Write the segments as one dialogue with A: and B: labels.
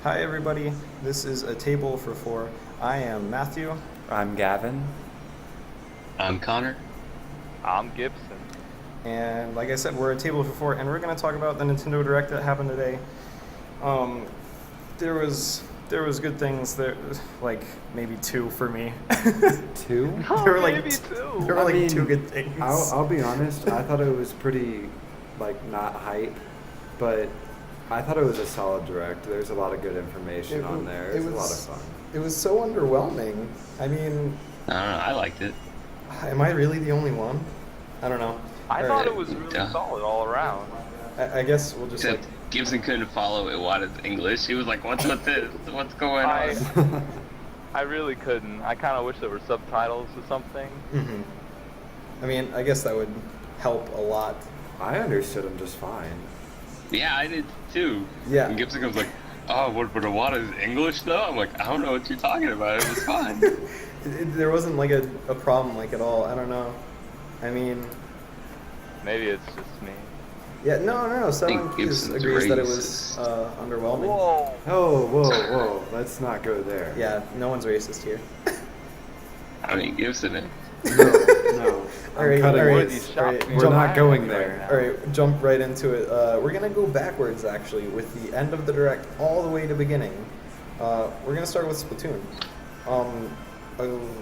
A: Hi, everybody. This is A Table for Four. I am Matthew,
B: I'm Gavin.
C: I'm Connor.
D: I'm Gibson.
A: and like I said, we're A Table for Four, and we're going to talk about the Nintendo Direct that happened today. Um, there was good things. There, like maybe two for me.
B: Two?
A: There were like
D: maybe two.
A: There were like two good things.
B: I'll be honest. I thought it was pretty, not hype, but I thought it was a solid direct. There's a lot of good information on there. It's a lot of fun.
A: It was so underwhelming. I mean,
C: I don't know. I liked it.
A: am I really the only one? I don't know.
D: I
A: All
D: thought
A: right.
D: it was really
C: Yeah.
D: solid all around.
A: I guess we'll just
C: Except Gibson couldn't follow Iwata's English. He was like, "What's with this? What's going on?"
D: I really couldn't. I kind of wish there were subtitles or something.
A: hmm I mean, I guess that would help a lot.
B: I understood him just fine.
C: Yeah, I did too.
A: Yeah.
C: And Gibson comes like, "Oh, but Iwata's English though?" I'm like, "I don't know what you're talking about. It was fine."
A: There wasn't like a problem like at all. I don't know. I mean,
D: Maybe it's just me.
A: yeah, no. Someone
C: think
A: Keys
C: Gibson's
A: agrees that it was
C: racist.
A: underwhelming.
D: Whoa!
B: Oh, whoa. Let's not go there.
A: Yeah, no one's racist here.
C: I mean, Gibson.
B: No.
A: Alright,
B: I'm cutting
A: alright,
B: it.
A: alright,
B: We're
A: jump-
B: not going
D: right
B: there.
D: now.
A: All right, jump right into it. We're gonna go backwards actually with the end of the direct all the way to beginning. We're gonna start with Splatoon.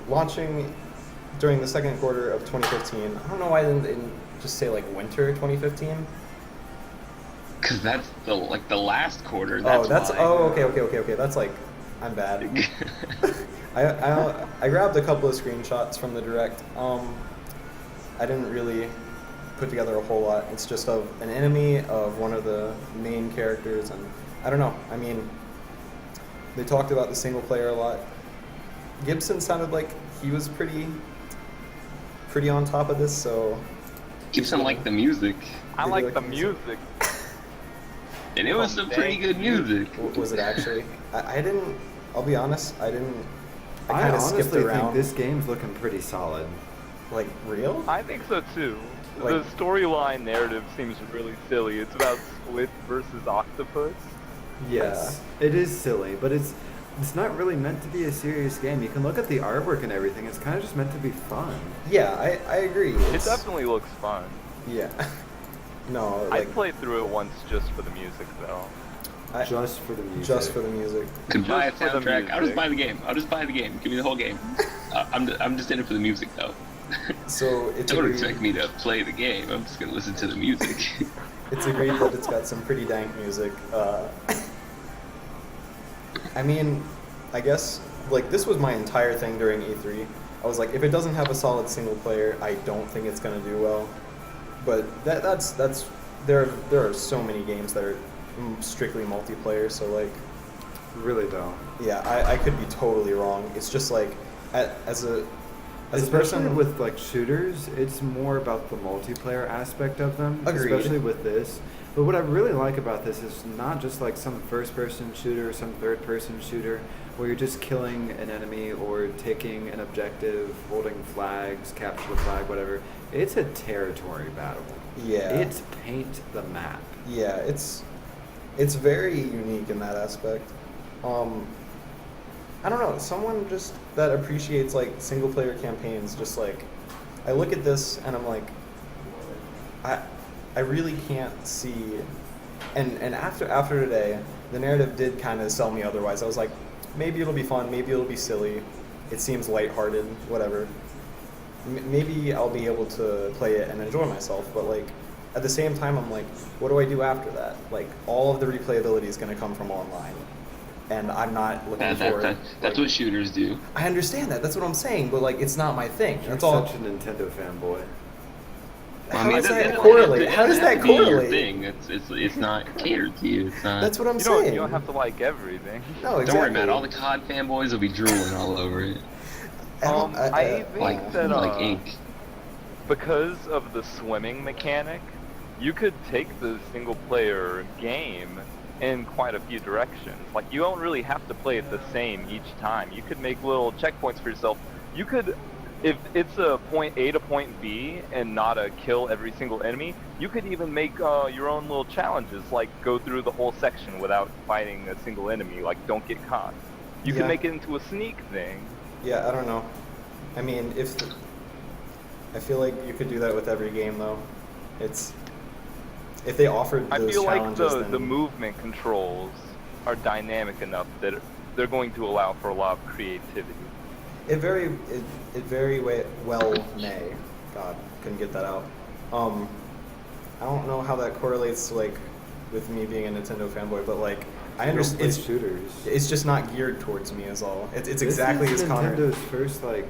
A: Launching during the second quarter of 2015. I don't know why they didn't just say like winter 2015.
C: Because that's the last quarter. That's why.
A: Okay. That's like, I'm bad. I grabbed a couple of screenshots from the direct. I didn't really put together a whole lot. It's just of an enemy, of one of the main characters, and I don't know. I mean, they talked about the single player a lot. Gibson sounded like he was pretty on top of this, so
C: Gibson liked the music,
D: I
A: Did you
D: like
A: like
D: the
A: the music?
D: music.
C: and it was some pretty good music.
A: was it actually? I didn't. I'll be honest. I didn't. I
B: I
A: kind of
B: honestly
A: skipped
B: think
A: around.
B: this game's looking pretty solid.
A: Like real?
D: I think so too.
A: Like-
D: The storyline narrative seems really silly. It's about Squid versus Octopus.
B: Yes, it is silly, but it's not really meant to be a serious game. You can look at the artwork and everything. It's kind of just meant to be fun.
A: Yeah, I agree.
D: It
A: It's,
D: definitely looks fun.
A: Yeah. No,
D: I
A: like
D: played through it once just for the music though.
B: Just for the music.
A: just for the music.
C: Could buy a
D: Just for the
C: soundtrack. I'll just
D: music.
C: buy the game. I'll just buy the game. Give me the whole game. I'm just in it for the music though.
A: So it's
C: Don't
A: agreed,
C: expect me to play the game. I'm just gonna listen to the music.
A: it's agreed that it's got some pretty dank music. I mean, I guess like this was my entire thing during E3. I was like, if it doesn't have a solid single player, I don't think it's gonna do well. But that's there are so many games that are strictly multiplayer. So like,
B: Really though.
A: yeah, I could be totally wrong. It's just like as a
B: Especially
A: person
B: with like shooters, it's more about the multiplayer aspect of them.
A: Agreed.
B: Especially with this. But what I really like about this is not just like some first-person shooter or some third-person shooter where you're just killing an enemy or taking an objective, holding flags, capture the flag, whatever. It's a territory battle.
A: Yeah.
B: It's paint the map.
A: Yeah, it's very unique in that aspect. I don't know, someone just that appreciates like single player campaigns, just like I look at this and I'm like, I really can't see, and after today, the narrative did kind of sell me otherwise. I was like, maybe it'll be fun, maybe it'll be silly, it seems lighthearted, whatever. Maybe I'll be able to play it and enjoy myself, but like at the same time, I'm like, what do I do after that? Like all of the replayability is going to come from online, and I'm not looking forward.
C: That's what shooters do.
A: I understand that. That's what I'm saying, but like it's not my thing.
B: You're
A: That's all.
B: such a Nintendo fanboy.
A: How
C: it
A: does
C: doesn't-
A: that
C: it
A: correlate?
C: doesn't
A: How does
C: have
A: that
C: to be your
A: correlate?
C: thing. It's not catered to you. It's not.
A: That's what I'm
D: You
A: saying.
D: don't have to like everything.
A: No, exactly.
C: Don't worry, man. All the COD fanboys will be drooling all over it,
D: I think
C: like
D: that
C: ink.
D: because of the swimming mechanic, you could take the single player game in quite a few directions. Like you don't really have to play it the same each time. You could make little checkpoints for yourself. You could, if it's a point A to point B and not a kill every single enemy, you could even make your own little challenges, like go through the whole section without fighting a single enemy, like don't get caught. You
A: Yeah.
D: can make it into a sneak thing.
A: Yeah, I don't know. I mean, I feel like you could do that with every game though. It's if they offered
D: I
A: those
D: feel like
A: challenges,
D: the
A: then
D: movement controls are dynamic enough that they're going to allow for a lot of creativity.
A: it very well may. God, couldn't get that out. I don't know how that correlates to like with me being a Nintendo fanboy, but like I
B: You don't
A: understand
B: play shooters.
A: it's just not geared towards me is all. It's
B: This
A: exactly
B: is
A: as Connor.
B: Nintendo's first like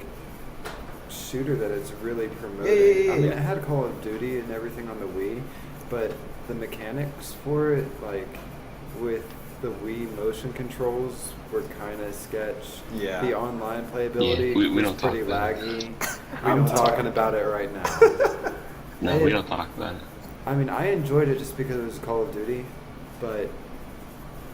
B: shooter that it's really promoting.
A: Yeah.
B: I mean, it had Call of Duty and everything on the Wii, but the mechanics for it, like with the Wii motion controls, were kind of sketch.
A: Yeah.
B: The online playability
C: Yeah, we
B: was
C: don't talk
B: pretty
C: about
B: laggy.
A: We
B: I'm
A: don't talk
B: talking about it right now.
C: No, we don't talk about it.
B: I mean, I enjoyed it just because it was Call of Duty, but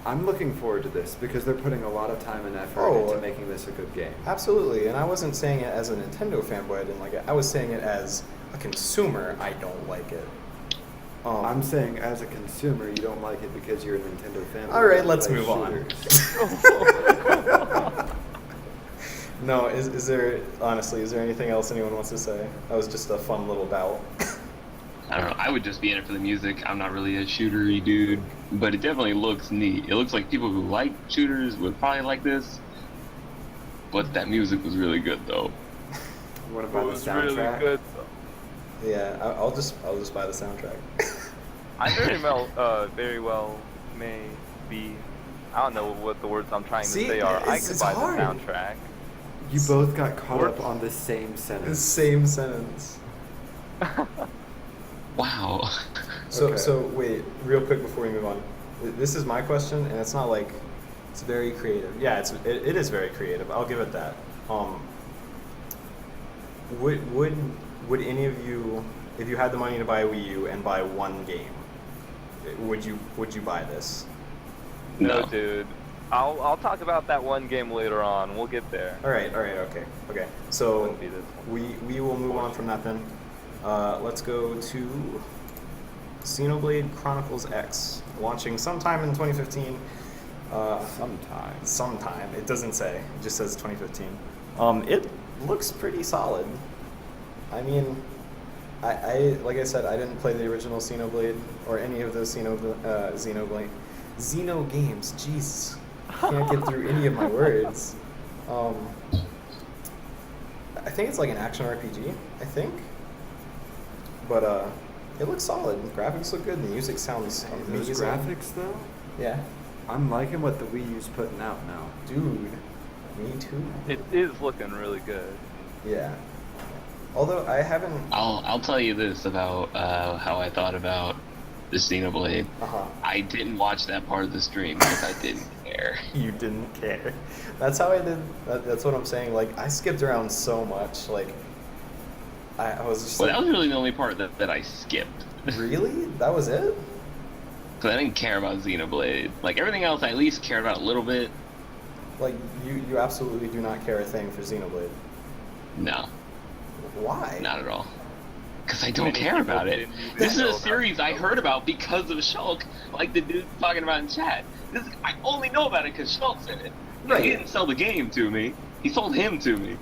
B: I'm looking forward to this because they're putting a lot of time and effort
A: Oh.
B: into making this a good game.
A: Absolutely, and I wasn't saying it as a Nintendo fanboy. I didn't like it. I was saying it as a consumer. I don't like it.
B: I'm saying as a consumer, you don't like it because you're a Nintendo fan.
A: All right, let's move on. No, is there honestly? Is there anything else anyone wants to say? That was just a fun little bout.
C: I don't know. I would just be in it for the music. I'm not really a shootery dude, but it definitely looks neat. It looks like people who like shooters would probably like this. But that music was really good, though.
B: You want to
D: It
B: buy the
D: was
B: soundtrack?
D: really good though.
A: Yeah, I'll just buy the soundtrack.
D: I very well may be. I don't know what the words I'm trying
A: See,
D: to say are. I
A: it's
D: could buy
A: hard.
D: the soundtrack.
B: You both got caught
D: Words.
B: up on the same
A: The
B: sentence.
A: same sentence.
C: Wow.
A: So
B: Okay.
A: so wait, real quick before we move on. This is my question, and it's not like it's very creative. Yeah, it is very creative. I'll give it that. Would any of you, if you had the money to buy a Wii U and buy one game, would you buy this?
D: No,
C: No.
D: dude. I'll talk about that one game later on. We'll get there.
A: All right, okay. So
D: Wouldn't be this one.
A: we will move on from that then. Let's go to Xenoblade Chronicles X, launching sometime in 2015. Sometime. It doesn't say. It just says 2015. It looks pretty solid. I mean, I like I said, I didn't play the original Xenoblade or any of those Xeno games. Jeez, can't get through any of my words. I think it's like an action RPG. I think, but it looks solid. Graphics look good. The music sounds
B: Those
A: amazing.
B: graphics, though,
A: Yeah,
B: I'm liking what the Wii U's putting out now.
A: dude. Me too.
D: It is looking really good.
A: Yeah. Although I haven't.
C: I'll tell you this about how I thought about the Xenoblade.
A: Uh-huh.
C: I didn't watch that part of the stream because I didn't care.
A: You didn't care. That's how I did. That's what I'm saying. Like I skipped around so much. Like I was just
C: Well,
A: like,
C: that was really the only part that I skipped.
A: really? That was it?
C: Because I didn't care about Xenoblade. Like everything else, I at least cared about a little bit.
A: Like you absolutely do not care a thing for Xenoblade.
C: No,
A: Why?
C: not at all. Because I don't
D: Many
C: care
D: people
C: about it.
D: didn't even
C: This is
D: know
C: a
D: about
C: series I
D: Xenoblade.
C: heard about because of Shulk, like the dude talking about in chat. I only know about it because Shulk's in it.
A: Right.
C: He didn't sell the game to me. He sold him to me.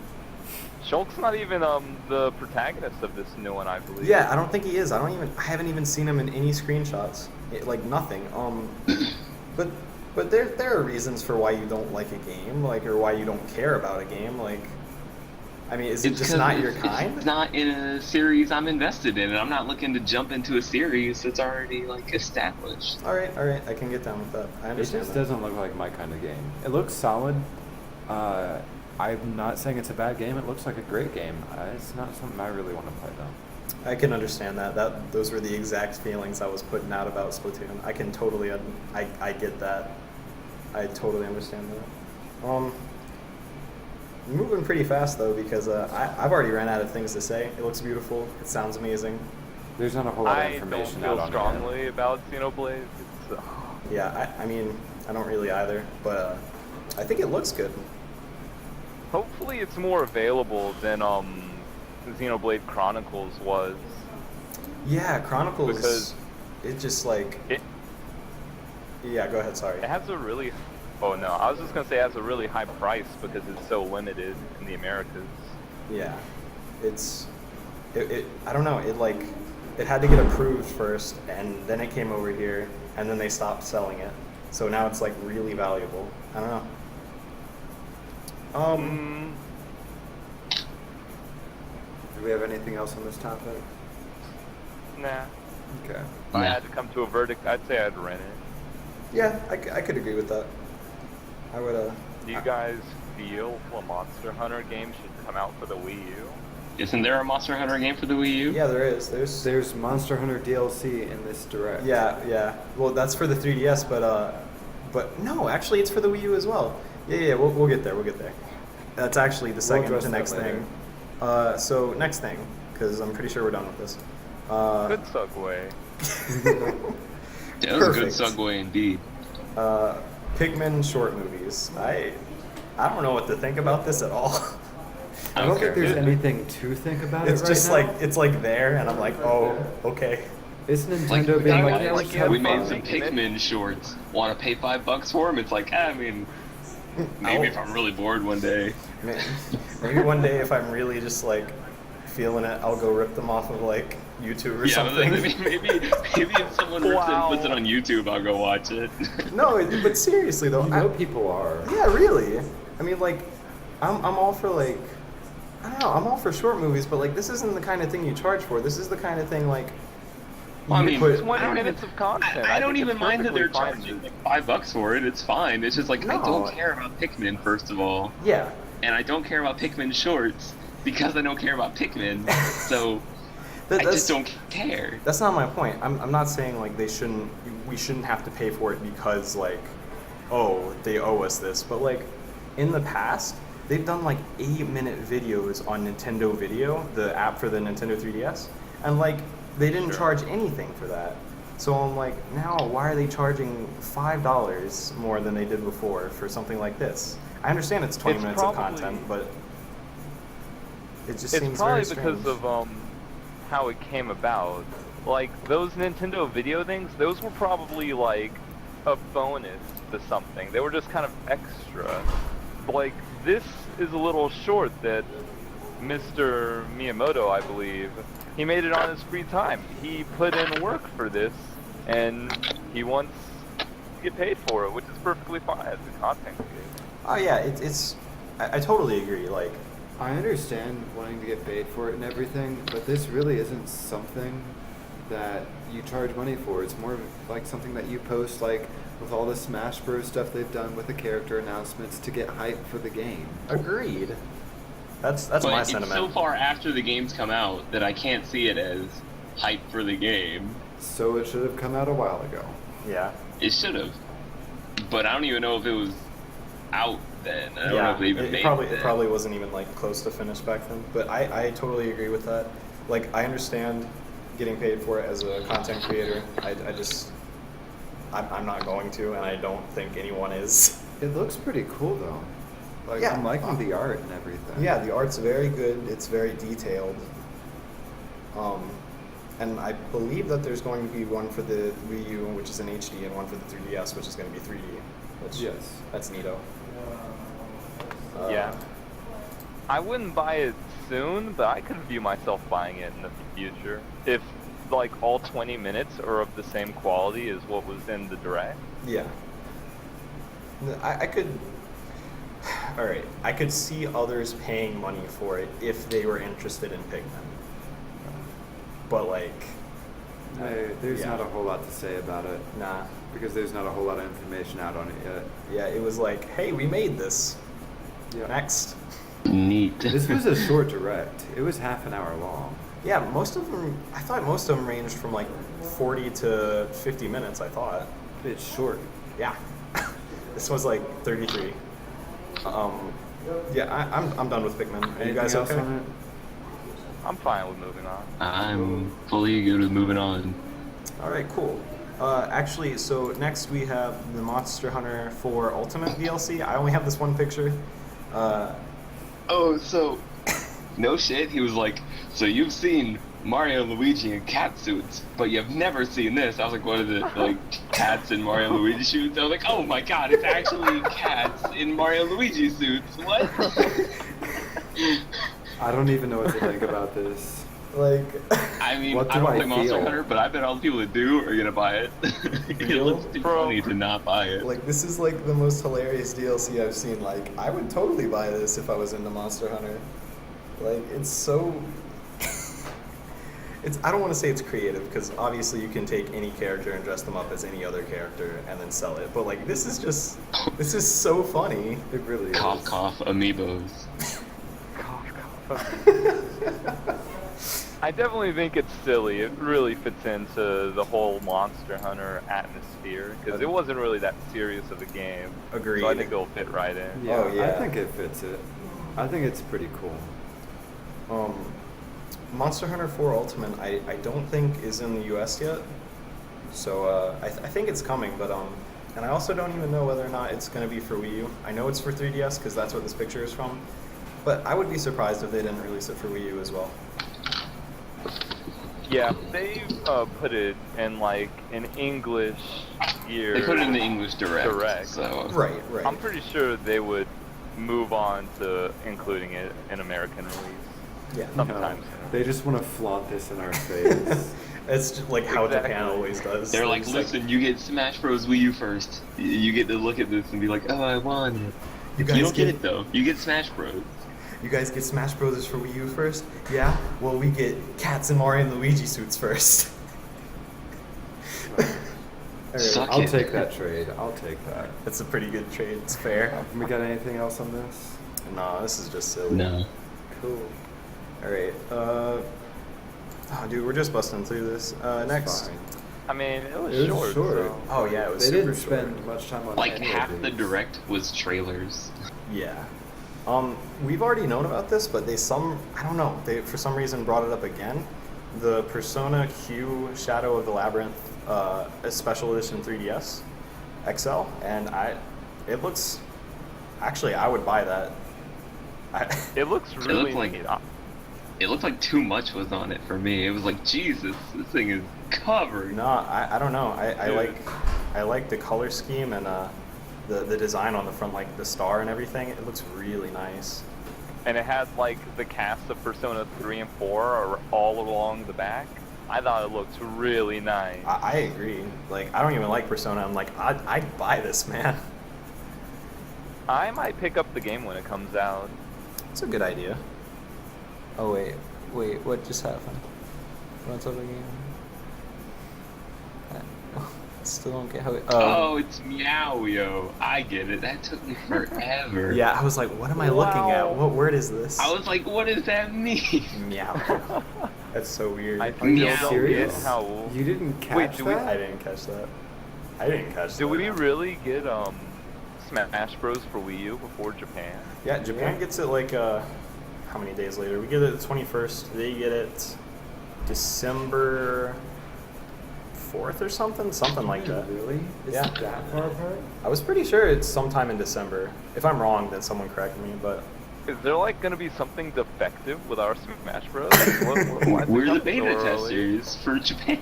D: Shulk's not even the protagonist of this new one, I believe.
A: Yeah, I don't think he is. I haven't even seen him in any screenshots. Like nothing. But there are reasons for why you don't like a game, like or why you don't care about a game. Like, I mean, is it just
C: 'cause
A: not your
C: it's
A: kind?
C: not in a series I'm invested in, and I'm not looking to jump into a series that's already like established.
A: All right, I can get down with that. I
B: It
A: understand.
B: just
A: that.
B: doesn't look like my kind of game. It looks solid. I'm not saying it's a bad game. It looks like a great game. It's not something I really want to play though.
A: I can understand that. Those were the exact feelings I was putting out about Splatoon. I can totally, I get that. I totally understand that. Moving pretty fast though because I've already ran out of things to say. It looks beautiful. It sounds amazing.
B: There's not a whole lot of
D: I don't
B: information
D: feel
B: out on it.
D: strongly about Xenoblade. It's,
A: Yeah, I mean, I don't really either, but I think it looks good.
D: hopefully it's more available than Xenoblade Chronicles was.
A: Yeah, Chronicles.
D: Because
A: it just like.
D: It
A: Yeah, go ahead. Sorry.
D: it has a really. Oh no, I was just gonna say it has a really high price because it's so limited in the Americas.
A: Yeah, it's. I don't know. It like. It had to get approved first, and then it came over here, and then they stopped selling it. So now it's like really valuable. I don't know.
B: Do we have anything else on this topic?
D: Nah.
B: Okay.
D: If I
C: Nah.
D: had to come to a verdict, I'd say I'd rent it.
A: Yeah, I could agree with that. I would.
D: Do you guys feel a Monster Hunter game should come out for the Wii U?
C: Isn't there a Monster Hunter game for the Wii U?
A: Yeah, there is.
B: There's Monster Hunter DLC in this direct.
A: Yeah. Well, that's for the 3DS, but no, actually, it's for the Wii U as well. Yeah. We'll get there. We'll get there. That's actually the
B: We'll
A: second
B: address
A: to
B: that
A: next
B: later.
A: thing. So next thing, because I'm pretty sure we're done with this.
D: Good segue.
C: That was a good
A: Perfect.
C: segue indeed.
A: Pikmin short movies. I don't know what to think about this at all.
B: I don't think there's
C: It-
B: anything to think about
A: It's
B: it right
A: just
B: now.
A: like it's like there, and I'm like, oh, okay.
B: Is
C: Like,
B: Nintendo being like,
D: guys,
B: yeah,
D: like,
B: let's
D: you
B: have
C: we
D: have
C: made
B: fun.
C: some
D: fun.
C: Pikmin shorts. Want to pay $5 for them? It's like, I mean, maybe if I'm really bored one day.
A: Maybe one day if I'm really just like feeling it, I'll go rip them off of like YouTube or
C: Yeah,
A: something.
C: like, maybe if someone rips it and puts it on YouTube, I'll go watch it.
A: No, but seriously though,
B: You know people are.
A: yeah, really. I mean, like, I'm all for like, I don't know, I'm all for short movies, but like, this isn't the kind of thing you charge for. This is the kind of thing like.
C: Well, I
A: you
C: mean,
A: put-
D: 20
C: I don't
D: minutes
C: even-
D: of content.
C: I don't
D: think
C: even
D: it's
C: mind that they're
D: perfectly fine
C: charging
D: to-
C: like $5 for it. It's fine. It's just like I
A: No.
C: don't care about Pikmin first of all,
A: Yeah,
C: and I don't care about Pikmin shorts because I don't care about Pikmin. So I
A: that's
C: just don't care.
A: that's not my point. I'm not saying like we shouldn't have to pay for it because like, oh, they owe us this. But like, in the past, they've done like 8-minute videos on Nintendo Video, the app for the Nintendo 3DS, and like they didn't
D: Sure.
A: charge anything for that. So I'm like, now why are they charging $5 more than they did before for something like this? I understand it's 20
D: It's
A: minutes of
D: probably-
A: content, but it just
D: It's
A: seems
D: probably
A: very
D: because
A: strange.
D: of how it came about. Like those Nintendo video things, those were probably like a bonus to something. They were just kind of extra. Like this is a little short that Mr. Miyamoto, I believe, he made it on his free time. He put in work for this, and he wants to get paid for it, which is perfectly fine as a content creator.
A: Oh yeah, I totally agree. Like,
B: I understand wanting to get paid for it and everything, but this really isn't something that you charge money for. It's more of like something that you post, like with all the Smash Bros. Stuff they've done with the character announcements to get hype for the game.
A: agreed. That's
C: But
A: my
C: it's
A: sentiment.
C: so far after the games come out that I can't see it as hype for the game.
B: So it should have come out a while ago.
A: Yeah.
C: It should have, but I don't even know if it was out then. I don't know if they even made
A: it
C: then.
A: probably wasn't even like close to finished back then. But I totally agree with that. Like, I understand getting paid for it as a content creator. I'm not going to, and I don't think anyone is.
B: It looks pretty cool though. Like
A: Yeah.
B: I'm liking the art and everything.
A: Yeah, the art's very good. It's very detailed. And I believe that there's going to be one for the Wii U, which is in HD, and one for the 3DS, which is going to be 3D. Which,
B: Yes.
A: That's neato.
D: Yeah. I wouldn't buy it soon, but I could view myself buying it in the future. If, like, all 20 minutes are of the same quality as what was in the Direct.
A: Yeah. I could. Alright, I could see others paying money for it if they were interested in Pikmin. But, like,
B: There's
A: Yeah.
B: not a whole lot to say about it
A: nah.
B: because there's not a whole lot of information out on it yet.
A: Yeah, it was like, hey, we made this.
B: Yeah.
A: Next.
C: Neat.
B: This was a short direct. It was half an hour long.
A: Yeah, most of them, I thought most of them ranged from like 40 to 50 minutes, I thought.
B: It's short.
A: Yeah. This was like 33. Yeah, I'm done with Pikmin. Are you
B: Anything
A: guys
B: else
A: okay?
B: on it?
D: I'm fine with moving on.
C: I'm fully good with moving on.
A: Alright, cool. Actually, so next we have the Monster Hunter 4 Ultimate DLC. I only have this one picture.
C: Oh, so no shit. He was like, so you've seen Mario and Luigi in cat suits, but you've never seen this. I was like, what is it? Like cats in Mario and Luigi suits? I was like, oh my god, it's actually cats in Mario and Luigi suits. What?
B: I don't even know what to think about this.
A: Like,
C: I mean,
B: What
C: I
B: do
C: don't
B: I
C: play Monster
B: feel?
C: Hunter, but I bet all the people that do are gonna buy it. It looks too
D: Bro.
C: funny to not buy it.
A: like this is like the most hilarious DLC I've seen. Like, I would totally buy this if I was into Monster Hunter. Like, it's so. It's. I don't want to say it's creative because obviously you can take any character and dress them up as any other character and then sell it. But like, this is just. This is so funny.
B: It really
C: Cough
B: is.
C: cough amiibos.
D: I definitely think it's silly. It really fits into the whole Monster Hunter atmosphere because it wasn't really that serious of a game.
A: Agreed.
D: So I think it'll fit right in.
B: Yeah,
A: Oh, yeah.
B: I think it fits it. I think it's pretty cool.
A: Monster Hunter 4 Ultimate, I don't think is in the US yet. So I think it's coming, but and I also don't even know whether or not it's going to be for Wii U. I know it's for 3DS because that's what this picture is from. But I would be surprised if they didn't release it for Wii U as well.
D: Yeah, they put it in like an English year.
C: They put it in the English direct. So
A: Right.
D: I'm pretty sure they would move on to including it in American release.
A: Yeah.
D: Sometimes.
B: They just want to flaunt this in our face.
A: It's just like how
D: Exactly.
A: Japan always does.
C: they're like,
A: just
C: listen, you get Smash Bros. Wii U first. You get to look at this and be like, oh, I want it.
A: You
C: You
A: guys
C: don't get it though. You get Smash Bros.
A: You guys get Smash Brothers for Wii U first? Yeah? Well, we get cats and Mario and Luigi suits first. Alright,
C: Suck
B: I'll
C: it.
B: take that trade. I'll take that.
A: that's a pretty good trade. It's fair.
B: We got anything else on this?
A: Nah, this is just silly.
C: No.
B: Cool.
A: Alright, oh, dude, we're just busting through this. Next.
B: Fine.
D: I mean, it was
B: It was
D: short.
B: short.
D: So.
A: Oh, yeah, it was
B: They
A: super
B: didn't spend
A: short.
B: much time on
C: Like
B: any of
C: half the
B: these.
C: direct was trailers.
A: Yeah. We've already known about this, but I don't know, they for some reason brought it up again. The Persona Q Shadow of the Labyrinth, a special edition 3DS XL, and it looks, actually, I would buy that.
D: It looks really
C: looked like-
D: neat.
C: It looked like too much was on it for me. It was like, Jesus, this thing is covered.
A: No, I don't know.
D: Dude.
A: I like the color scheme and the design on the front, like the star and everything. It looks really nice.
D: And it had like the cast of Persona 3 and 4 are all along the back. I thought it looked really nice.
A: I agree. Like, I don't even like Persona. I'm like, I'd buy this, man.
D: I might pick up the game when it comes out.
A: It's a good idea. Oh wait, what just happened? What's up again? I still don't get how it.
C: Oh, it's Meow-Yo. I get it. That took me forever.
A: Yeah, I was like, what am I looking at?
D: Wow.
A: What word is this?
C: I was like, what does that mean?
A: Meow. That's so weird.
D: I
B: Are
D: still
B: you
C: Meow.
D: don't
B: serious?
D: get how.
B: You didn't catch
D: Wait, do we-
B: that?
A: I didn't catch that. I didn't catch that.
D: Did we really get Smash Bros for Wii U before Japan?
A: Yeah, Japan gets it like how many days later? We get it the 21st. They get it December 4th or something like that.
B: Really? Is
A: Yeah.
B: it that far apart?
A: I was pretty sure it's sometime in December. If I'm wrong, then someone correct me. But
D: Is there like gonna be something defective with our Smash Bros? Why is it
C: We're the
D: coming
C: beta
D: so early?
C: testers for Japan.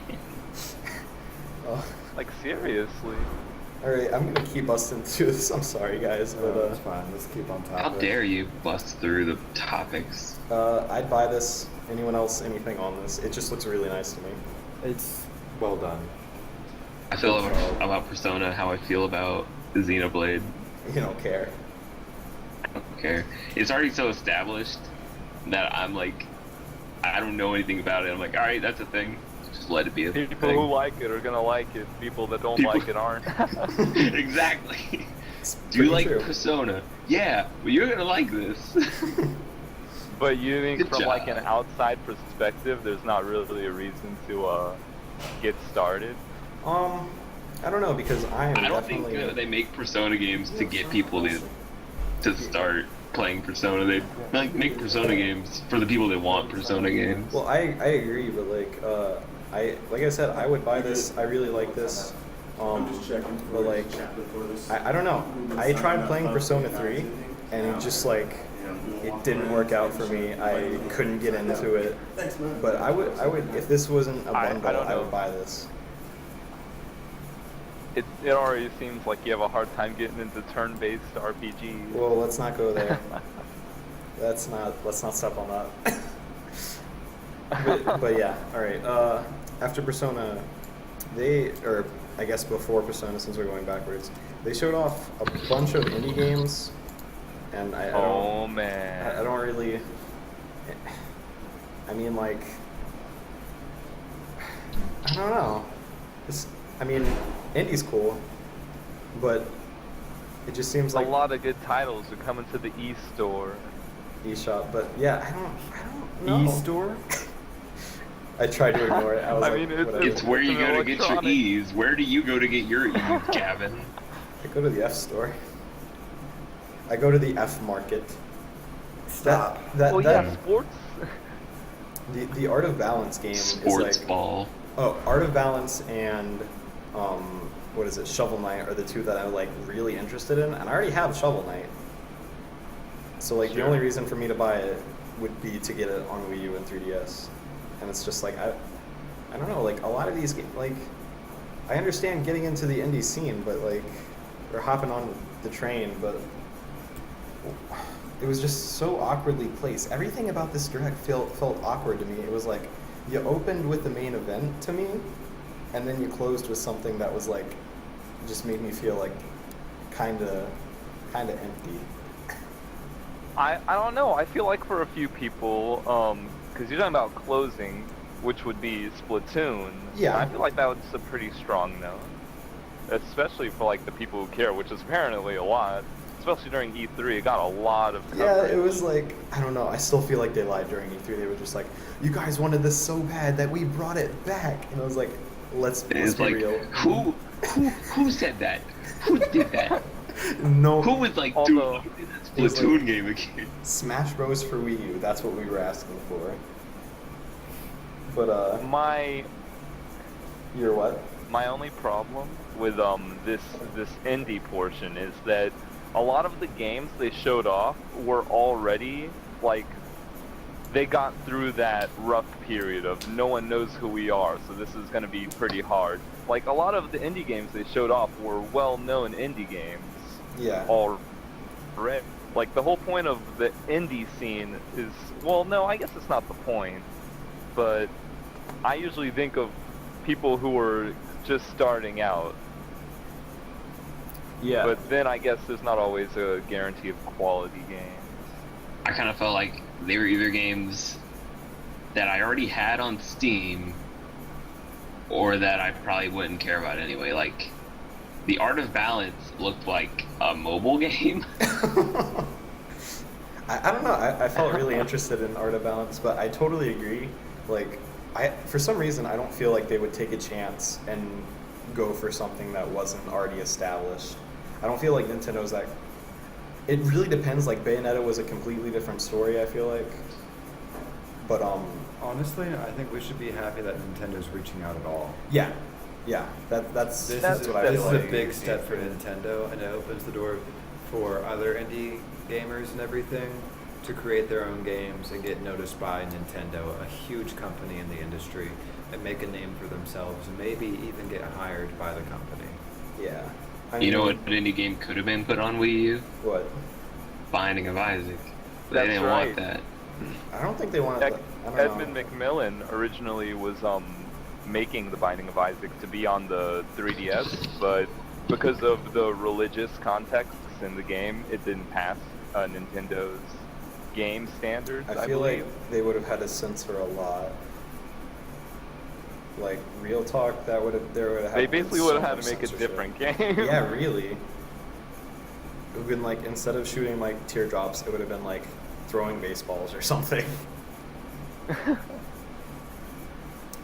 D: Like seriously?
A: all right, I'm gonna keep busting through this. I'm sorry, guys, but
B: That's fine. Let's keep on top
C: How
B: of it.
C: dare you bust through the topics?
A: I'd buy this. Anyone else? Anything on this? It just looks really nice to me.
B: It's well done.
C: I feel about Persona how I feel about Xenoblade.
A: You don't care.
C: I don't care. It's already so established that I'm like, I don't know anything about it. I'm like, all right, that's a thing. Just let it be a
D: People
C: thing.
D: who like it are gonna like it. People that don't
C: People-
D: like it aren't.
C: Exactly.
A: It's
C: Do you
A: pretty
C: like
A: true.
C: Persona? Yeah, well, you're gonna like this.
D: But you think
C: Good
D: from like
C: job.
D: an outside perspective, there's not really a reason to get started?
A: I don't know because I am
C: I don't think
A: definitely.
C: they make Persona games to get people to start playing Persona. They like make Persona games for the people that want Persona games.
A: Well, I agree, but like I said, I would buy this. I really like this. But like, I don't know. I tried playing Persona 3, and it just like It didn't work out for me. I couldn't get into it. But I would, if this wasn't a
D: I
A: bundle,
D: don't
A: I would
D: know.
A: buy this.
D: It already seems like you have a hard time getting into turn-based RPGs.
A: Well, let's not go there. Let's not step on that. but yeah, all right. After Persona, or I guess before Persona, since we're going backwards, they showed off a bunch of indie games, and I
D: Oh
A: don't,
D: man.
A: I don't really. I mean, like, I don't know. I mean, indie's cool, but it just seems like
D: A lot of good titles are coming to the eStore.
A: eShop. But yeah, I don't know.
B: E-store?
A: I tried to ignore it. I was
D: I
A: like,
D: mean, it's-
A: whatever.
C: It's where you
D: an
C: go to get your
D: electronic-
C: E's. Where do you go to get your E's, Gavin?
A: I go to the F store. I go to the F market.
B: Stop.
A: That
D: Well,
A: that
D: yeah, sports.
A: the Art of Balance game
C: Sports
A: is like
C: ball.
A: Art of Balance and what is it? Shovel Knight are the two that I'm like really interested in, and I already have Shovel Knight. So like the
D: Sure.
A: only reason for me to buy it would be to get it on Wii U and 3DS, and it's just like I don't know, like a lot of these games, like I understand getting into the indie scene, but like or hopping on the train, but it was just so awkwardly placed. Everything about this direct felt awkward to me. It was like you opened with the main event to me, and then you closed with something that was like just made me feel like kind of empty.
D: I don't know. I feel like for a few people, because you're talking about closing, which would be Splatoon.
A: Yeah.
D: I feel like that was a pretty strong note, especially for like the people who care, which is apparently a lot. Especially during E3, it got a lot of
A: Yeah,
D: coverage.
A: it was like, I don't know, I still feel like they lied during E3. They were just like, you guys wanted this so bad that we brought it back. And I was like, let's
C: It's
A: be
C: like,
A: real.
C: who said that? Who did that?
A: No,
C: Who was like,
D: Although-
C: dude, look at
A: It was
C: that Splatoon
A: like-
C: game again?
A: Smash Bros. For Wii U, that's what we were asking for. But,
D: My
A: you're what?
D: my only problem with this indie portion is that a lot of the games they showed off were already like they got through that rough period of no one knows who we are, so this is going to be pretty hard. Like a lot of the indie games they showed off were well-known indie games
A: Yeah.
D: already. Like the whole point of the indie scene is, well, no, I guess it's not the point, but I usually think of people who are just starting out.
A: Yeah.
D: But then I guess there's not always a guarantee of quality games.
C: I kind of felt like they were either games that I already had on Steam or that I probably wouldn't care about anyway. Like, the Art of Balance looked like a mobile game.
A: I don't know. I felt really interested in Art of Balance, but I totally agree. Like, for some reason, I don't feel like they would take a chance and go for something that wasn't already established. I don't feel like Nintendo's that. It really depends. Like, Bayonetta was a completely different story, I feel like. But,
B: Honestly, I think we should be happy that Nintendo's reaching out at all.
A: yeah. Yeah. That's
B: This
A: what I
B: is
A: feel
B: a
A: like.
B: big step for Nintendo, and it opens the door for other indie gamers and everything to create their own games and get noticed by Nintendo, a huge company in the industry, and make a name for themselves, and maybe even get hired by the company.
A: Yeah. I
C: You know
A: mean,
C: what indie game could have been put on Wii U?
A: What?
C: Binding of Isaac. But
D: That's
C: they didn't
D: right.
C: want that.
A: I don't think they wanted
D: Ed-
A: that. I don't
D: Edmund
A: know.
D: McMillan originally was making The Binding of Isaac to be on the 3DS, but because of the religious contexts in the game, it didn't pass Nintendo's game standards.
A: I feel
D: believe.
A: like they would have had to censor a lot. Like, real talk, there would have
D: They
A: been
D: basically
A: so
D: would have had
A: much
D: to make a
A: censorship.
D: different game.
A: Yeah, really. It would have been like, instead of shooting like teardrops, it would have been like throwing baseballs or something.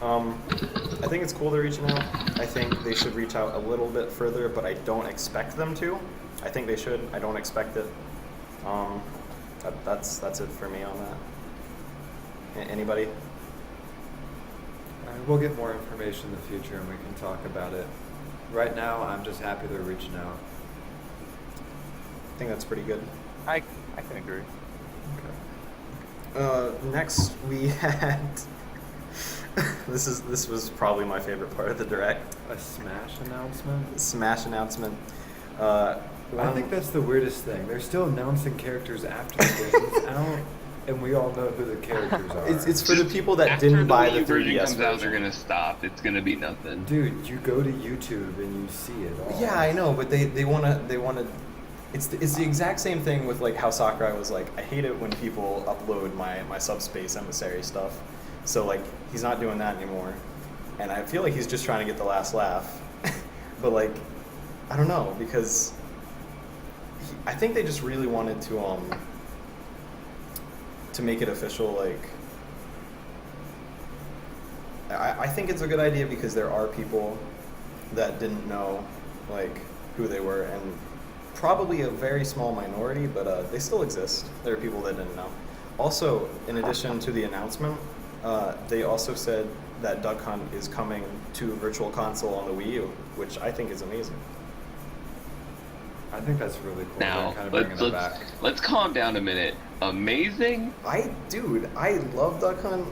A: I think it's cool they're reaching out. I think they should reach out a little bit further, but I don't expect them to. I think they should. I don't expect it. That's it for me on that. Anybody?
B: We'll get more information in the future, and we can talk about it. Right now, I'm just happy they're reaching out.
A: I think that's pretty good.
D: I can agree.
A: Next we had. This was probably my favorite part of the direct.
B: A Smash announcement?
A: Smash announcement.
B: I think that's the weirdest thing. They're still announcing characters after the game's out, and we all know who the characters are.
A: It's for the people that
C: After
A: didn't buy
C: Wii
A: the 3DS
C: version comes out,
A: version.
C: they're gonna stop. It's gonna be nothing.
B: Dude, you go to YouTube and you see it all.
A: Yeah, I know, but they wanna. It's the exact same thing with like how Sakurai was like, I hate it when people upload my Subspace Emissary stuff. So like he's not doing that anymore, and I feel like he's just trying to get the last laugh. But like, I don't know, because I think they just really wanted to make it official. Like, I think it's a good idea because there are people that didn't know like who they were, and probably a very small minority, but they still exist. There are people that didn't know. Also, in addition to the announcement, they also said that Duck Hunt is coming to Virtual Console on the Wii U, which I think is amazing.
B: I think that's really cool.
C: Now,
B: They're kind of bringing it back.
C: let's calm down a minute. Amazing?
A: I love Duck Hunt,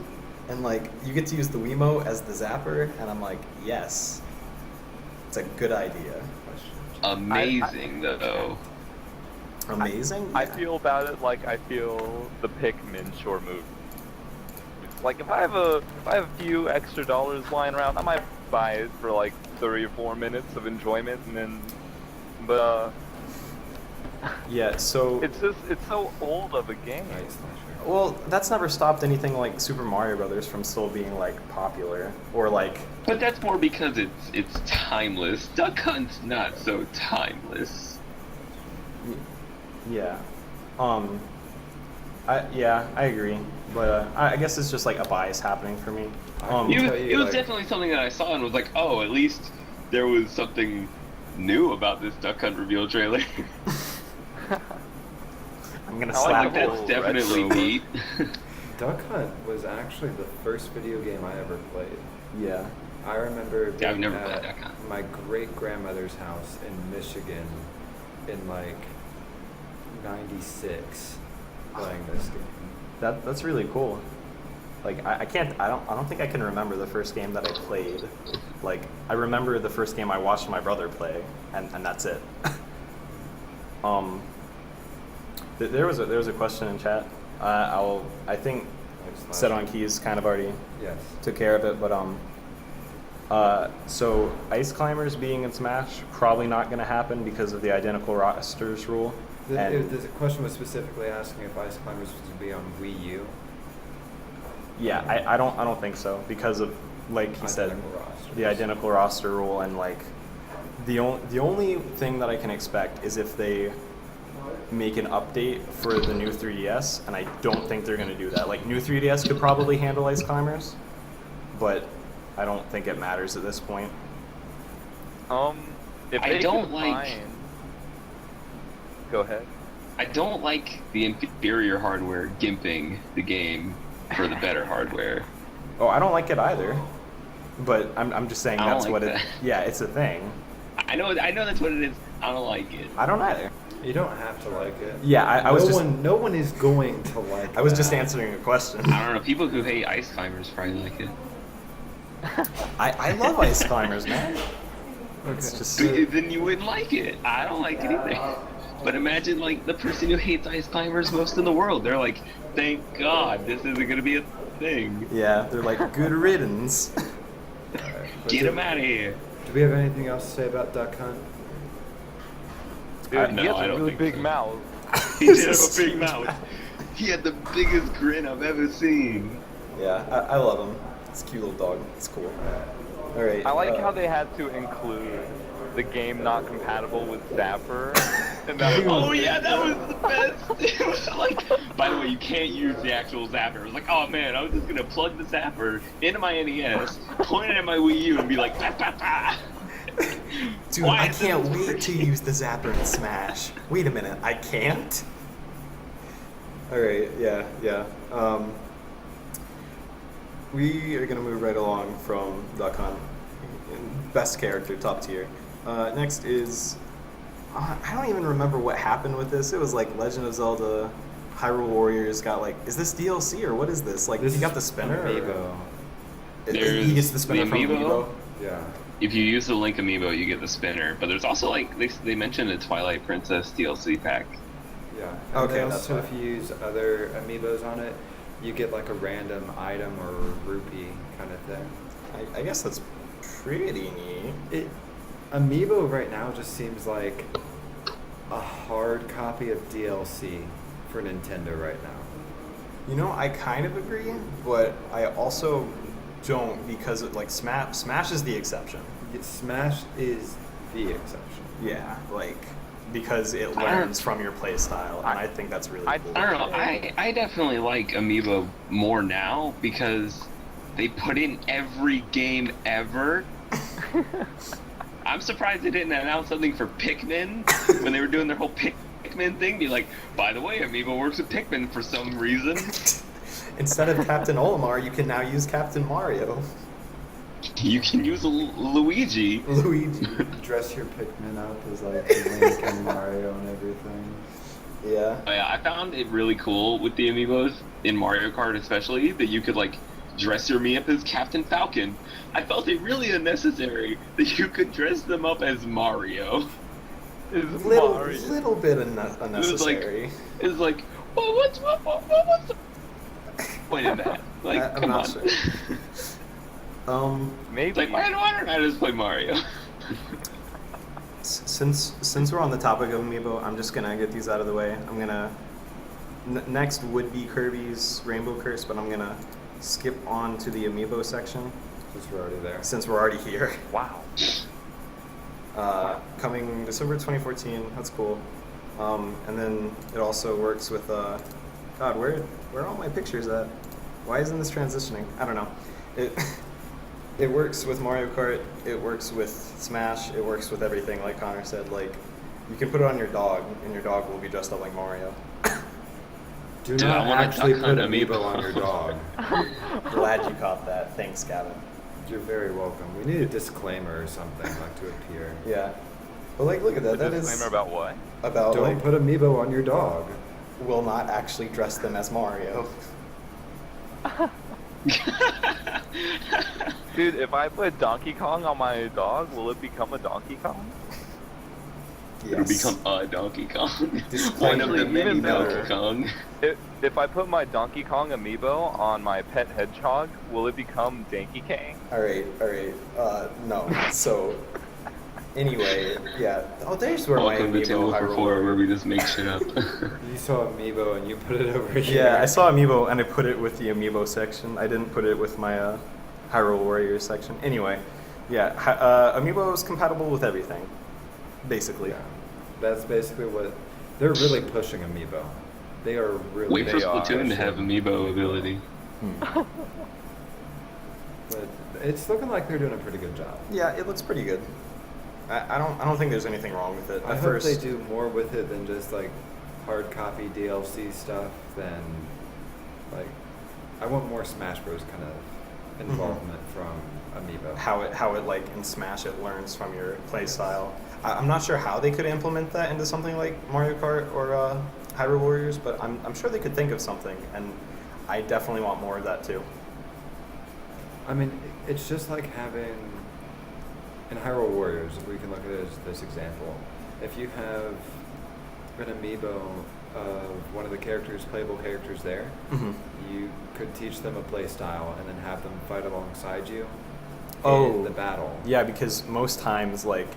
A: and like you get to use the Wiimote as the zapper, and I'm like, yes, it's a good idea.
C: Amazing, though.
A: Amazing.
D: I
A: Yeah.
D: feel about it like I feel the Pikmin short movie. Like if I have a few extra dollars lying around, I might buy it for like 3 or 4 minutes of enjoyment, and then, but
A: Yeah. So
D: it's so old of a game.
B: Nice, slasher.
A: well, that's never stopped anything like Super Mario Brothers from still being like popular, or like
C: But that's more because it's timeless. Duck Hunt's not so timeless.
A: yeah. I agree, but I guess it's just like a bias happening for me.
B: I
C: It
B: can
C: was,
B: tell you,
C: it was
B: like-
C: definitely something that I saw and was like, oh, at least there was something new about this Duck Hunt reveal trailer.
A: I'm gonna
D: I like
A: slap
C: Like,
D: the
A: it.
C: that's
D: whole
C: definitely
D: retro
C: neat.
B: Duck Hunt was actually the first video game I ever played.
A: Yeah.
B: I remember
C: Yeah, I've
B: being
C: never played
B: at
C: Duck Hunt.
B: my great grandmother's house in Michigan in like '96 playing this game.
A: That's really cool. Like I don't think I can remember the first game that I played. Like I remember the first game I watched my brother play, and that's it. There was a question in chat. I think
B: Like,
A: Set on Keys kind of already
B: Yes.
A: took care of it, but so Ice Climbers being in Smash probably not going to happen because of the identical rosters rule. And
B: The question was specifically asking if Ice Climbers was to be on Wii U.
A: yeah, I don't think so because of like he said
B: Identical rosters.
A: the identical roster rule, and like the only thing that I can expect is if they make an update for the new 3DS, and I don't think they're going to do that. Like new 3DS could probably handle Ice Climbers, but I don't think it matters at this point.
D: If
C: I
D: they
C: don't
D: could
C: like-
D: find... Go ahead.
C: I don't like the inferior hardware gimping the game for the better hardware.
A: Oh, I don't like it either, but I'm just saying
C: I don't
A: that's
C: like
A: what it.
C: that.
A: Yeah, it's a thing.
C: I know that's what it is. I don't like it.
A: I don't either.
B: You don't have to like it.
A: Yeah, I was just
B: No one is going to like it.
A: I was just answering a question.
C: I don't know. People who hate Ice Climbers probably like it.
A: I love Ice Climbers, man.
B: Okay.
A: It's just
C: Then you wouldn't like it. I don't like it either. But imagine like the person who hates Ice Climbers most in the world. They're like, thank God this isn't gonna be a thing.
A: yeah, they're like good riddance.
B: Alright, but
C: Get
B: do-
C: him out of here.
B: Do we have anything else to say about Duck Hunt?
D: Dude,
C: no,
D: he has
C: I
D: a
C: don't
D: really
C: think
D: big
C: so.
D: mouth.
C: He did have a big mouth. He had the biggest grin I've ever seen.
A: Yeah, I love him. It's a cute little dog. It's cool. All right.
D: I like how they had to include the game not compatible with Zapper. And that
C: Oh yeah, that was the best. It was like, by the way, you can't use the actual zapper. It was like, oh man, I was just gonna plug the zapper into my NES, point it at my Wii U, and be like, pa pa pa.
A: Dude,
C: Why
A: I
C: is
A: can't
C: this
A: wait to use the zapper in Smash. Wait a minute, I can't? Alright, yeah. We are gonna move right along from Duck Hunt. Best character, top tier. Next is... I don't even remember what happened with this. It was like Legend of Zelda Hyrule Warriors got like, is this DLC or what is this? Like,
B: This
A: he got
B: is
A: the spinner. or-
B: Amiibo.
A: He gets the spinner from Amiibo.
B: Yeah.
C: If you use the Link amiibo, you get the spinner. But there's also like they mentioned a Twilight Princess DLC pack.
B: Yeah. And
A: Okay,
B: then
A: that's
B: also
A: fine.
B: if you use other amiibos on it, you get like a random item or rupee kind of thing.
A: I guess that's pretty neat.
B: It amiibo right now just seems like a hard copy of DLC for Nintendo right now.
A: You know, I kind of agree, but I also don't because like Smash is the exception.
B: Smash is the exception.
A: Yeah, like because it learns from your play style, and I think that's really cool.
C: I don't know. I definitely like amiibo more now because they put in every game ever. I'm surprised they didn't announce something for Pikmin when they were doing their whole Pikmin thing. Be like, by the way, amiibo works with Pikmin for some reason.
A: Instead of Captain Olimar, you can now use Captain Mario.
C: You can use Luigi.
A: Luigi.
B: Dress your Pikmin up as like Link and Mario and everything.
A: Yeah.
C: I found it really cool with the amiibos in Mario Kart, especially that you could like dress your Mii up as Captain Falcon. I felt it really unnecessary that you could dress them up as Mario.
A: Little bit unnecessary.
C: It was like, well, what's the point in that? Like,
A: I'm
C: come
A: not
C: on.
A: Sure.
D: Maybe.
C: Like, why don't I just play Mario?
A: Since we're on the topic of Amiibo, I'm just gonna get these out of the way. I'm gonna next would be Kirby's Rainbow Curse, but I'm gonna skip on to the Amiibo section
B: Since we're already there.
A: since we're already here.
D: Wow.
A: Coming December 2014. That's cool. And then it also works with God, where are all my pictures at? Why isn't this transitioning? I don't know. It works with Mario Kart. It works with Smash. It works with everything. Like Connor said, like you can put it on your dog, and your dog will be dressed up like Mario.
B: Do
C: Dude,
B: not
C: I wanna
B: actually
C: duck
B: put
C: hunt
B: amiibo
C: amiibo.
B: on your dog.
A: Glad you caught that. Thanks, Gavin.
B: You're very welcome. We need a disclaimer or something like to appear.
A: Yeah, but like, look at that.
D: A
A: That is
D: disclaimer about what?
A: about
B: Don't
A: like,
B: put amiibo on your dog.
A: will not actually dress them as Mario.
D: Dude, if I put Donkey Kong on my dog, will it become a Donkey Kong?
A: Yes.
C: It'll become a Donkey Kong.
A: Disclaimer,
C: One of the many
D: even better.
C: Donkey Kong.
D: If I put my Donkey Kong amiibo on my pet hedgehog, will it become Danky Kang?
A: All right. No. So, anyway, yeah. Oh, there's where my
C: Welcome to
A: Amiibo
C: Table for
A: Hyrule
C: Four, where
A: Warriors.
C: we just make shit up.
B: You saw amiibo and you put it over here.
A: Yeah, I saw Amiibo and I put it with the Amiibo section. I didn't put it with my Hyrule Warriors section. Anyway, yeah, Amiibo is compatible with everything, basically.
B: Yeah. That's basically what they're really pushing amiibo. They are really.
C: Wait for
D: They are.
C: Splatoon to have amiibo ability.
B: But it's looking like they're doing a pretty good job.
A: Yeah, it looks pretty good. I don't think there's anything wrong with it.
B: I
A: At
B: hope
A: first,
B: they do more with it than just like hard copy DLC stuff. Than like, I want more Smash Bros. Kind of involvement from amiibo.
A: how it like in Smash it learns from your play style. I'm not sure how they could implement that into something like Mario Kart or Hyrule Warriors, but I'm sure they could think of something, and I definitely want more of that too.
B: I mean, it's just like having in Hyrule Warriors. If we can look at it as this example, if you have an amiibo of one of the playable characters there,
A: Mm-hmm.
B: you could teach them a play style and then have them fight alongside you
A: Oh.
B: in the battle.
A: Yeah, because most times, like,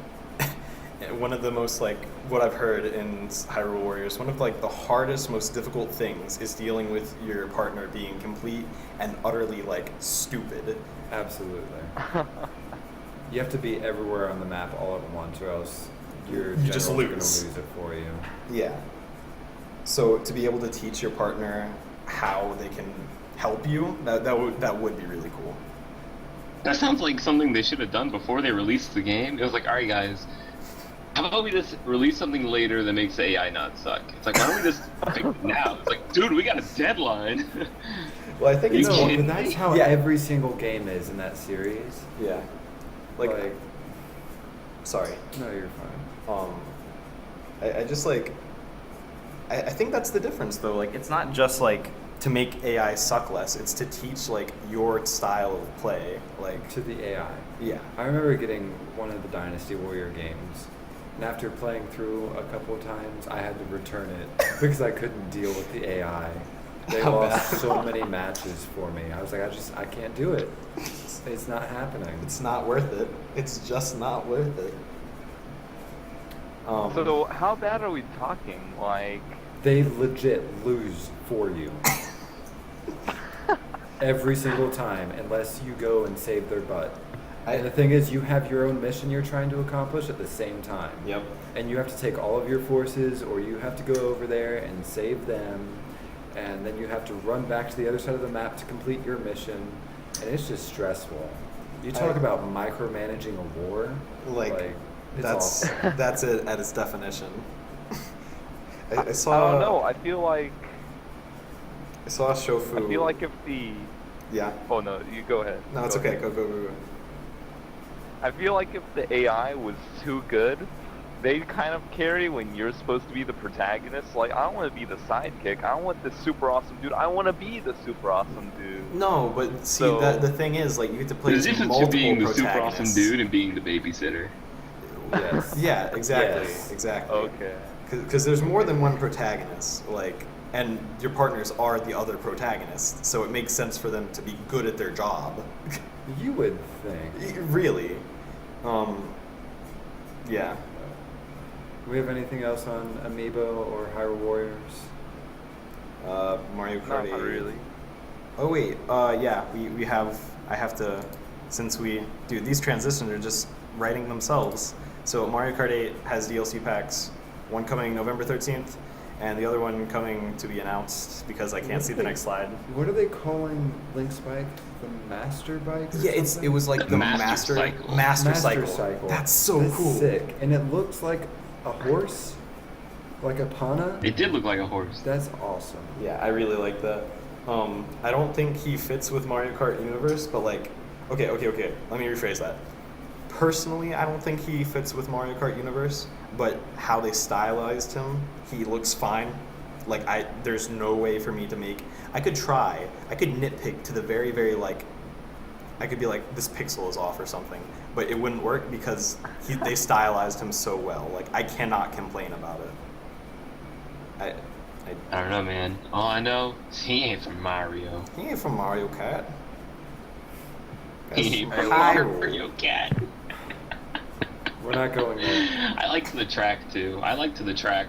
A: one of the most, like, what I've heard in Hyrule Warriors, one of, like, the hardest, most difficult things is dealing with your partner being complete and utterly, like, stupid.
B: Absolutely. You have to be everywhere on the map all at once, or else your
A: You just
B: general's gonna
A: lose.
B: lose it for you.
A: Yeah. So to be able to teach your partner how they can help you, that would be really cool.
C: That sounds like something they should have done before they released the game. It was like, alright guys, how about we just release something later that makes AI not suck? It's like, why don't we just fix it now? It's like, dude, we got a deadline.
A: Well, I think
C: You
A: it's
C: know,
A: more.
C: kidding
B: But that's
C: me?
B: how
A: Yeah.
B: every single game is in that series.
A: Yeah. Like, sorry.
B: No, you're fine.
A: I just like I think that's the difference though. Like it's not just like to make AI suck less. It's to teach like your style of play. Like
B: To the AI.
A: yeah.
B: I remember getting one of the Dynasty Warrior games, and after playing through a couple of times, I had to return it because I couldn't deal with the AI. They
A: How
B: lost
A: bad?
B: so many matches for me. I was like, I can't do it. It's not happening.
A: It's not worth it. It's just not worth it.
D: So how bad are we talking? Like,
B: They legit lose for you every single time unless you go and save their butt. And the thing is, you have your own mission you're trying to accomplish at the same time.
A: Yep.
B: And you have to take all of your forces, or you have to go over there and save them, and then you have to run back to the other side of the map to complete your mission, and it's just stressful. You talk about micromanaging a war,
A: Like,
B: it's
A: that's
B: awful.
A: that's it at its definition. I
D: I
A: saw.
D: don't know. I feel like
A: Shofu.
D: I feel like if the
A: Yeah.
D: oh no, you go ahead.
A: No, it's
D: Go
A: okay.
D: ahead.
A: Go.
D: I feel like if the AI was too good, they'd kind of carry when you're supposed to be the protagonist. Like, I don't want to be the sidekick. I don't want the super awesome dude. I want to be the super awesome dude.
A: No, but see,
D: So-
A: the thing is, like, you get to play
C: There's a
A: as
C: difference between
A: multiple
C: being the super awesome
A: protagonists.
C: dude and being the babysitter.
B: Yes.
A: Yeah, exactly,
B: Yes.
A: exactly.
D: Okay.
A: Because there's more than one protagonist, like, and your partners are the other protagonists, so it makes sense for them to be good at their job.
B: You would think.
A: Really. Yeah.
B: Do we have anything else on Amiibo or Hyrule Warriors?
A: Mario
D: Not
A: Kart 8.
D: really.
A: Oh wait, yeah, we have. I have to, since dude, these transitions are just writing themselves. So Mario Kart 8 has DLC packs, one coming November 13th, and the other one coming to be announced because I can't see the next slide.
B: What are they calling Link's bike? The Master Bike? Or
A: Yeah, it
B: something?
A: was like the
C: Master Cycle.
A: Master
B: Master
A: Cycle. That's so cool.
B: Sick. And it looks like a horse, like a Pana.
C: It did look like a horse.
B: That's awesome.
A: Yeah, I really like that. I don't think he fits with Mario Kart Universe, but like, okay. Let me rephrase that. Personally, I don't think he fits with Mario Kart Universe, but how they stylized him, he looks fine. Like, there's no way for me to make. I could try. I could nitpick to the very, very like. I could be like, this pixel is off or something, but it wouldn't work because they stylized him so well. Like, I cannot complain about it.
C: I don't know, man. All I know is he ain't from Mario.
A: He ain't from Mario Kart.
C: He ain't from
A: Hyrule.
C: Mario Cat.
B: We're not going there.
C: I liked the track too. I liked the track,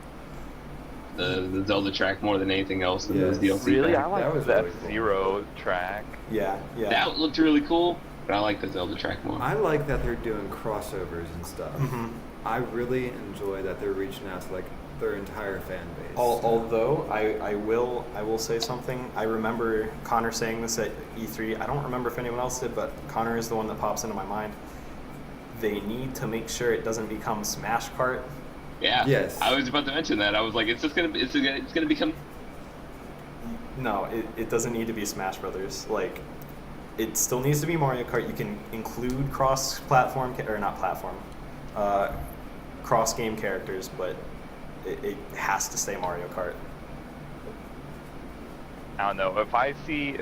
C: the Zelda track more than anything else in those
B: Yes.
C: DLC.
D: Really, I
C: packs.
D: like
B: That was
D: that
B: really cool.
D: Zero track.
A: Yeah.
C: That looked really cool, but I like the Zelda track more.
B: I like that they're doing crossovers and stuff.
A: Mhm.
B: I really enjoy that they're reaching out to like their entire fan base.
A: Although I will say something. I remember Connor saying this at E3. I don't remember if anyone else did, but Connor is the one that pops into my mind. They need to make sure it doesn't become Smash Kart.
C: Yeah.
B: Yes.
C: I was about to mention that. I was like, it's gonna become.
A: No, it doesn't need to be Smash Brothers. Like, it still needs to be Mario Kart. You can include cross-platform or not platform, cross-game characters, but it has to stay Mario Kart.
D: I don't know. If I see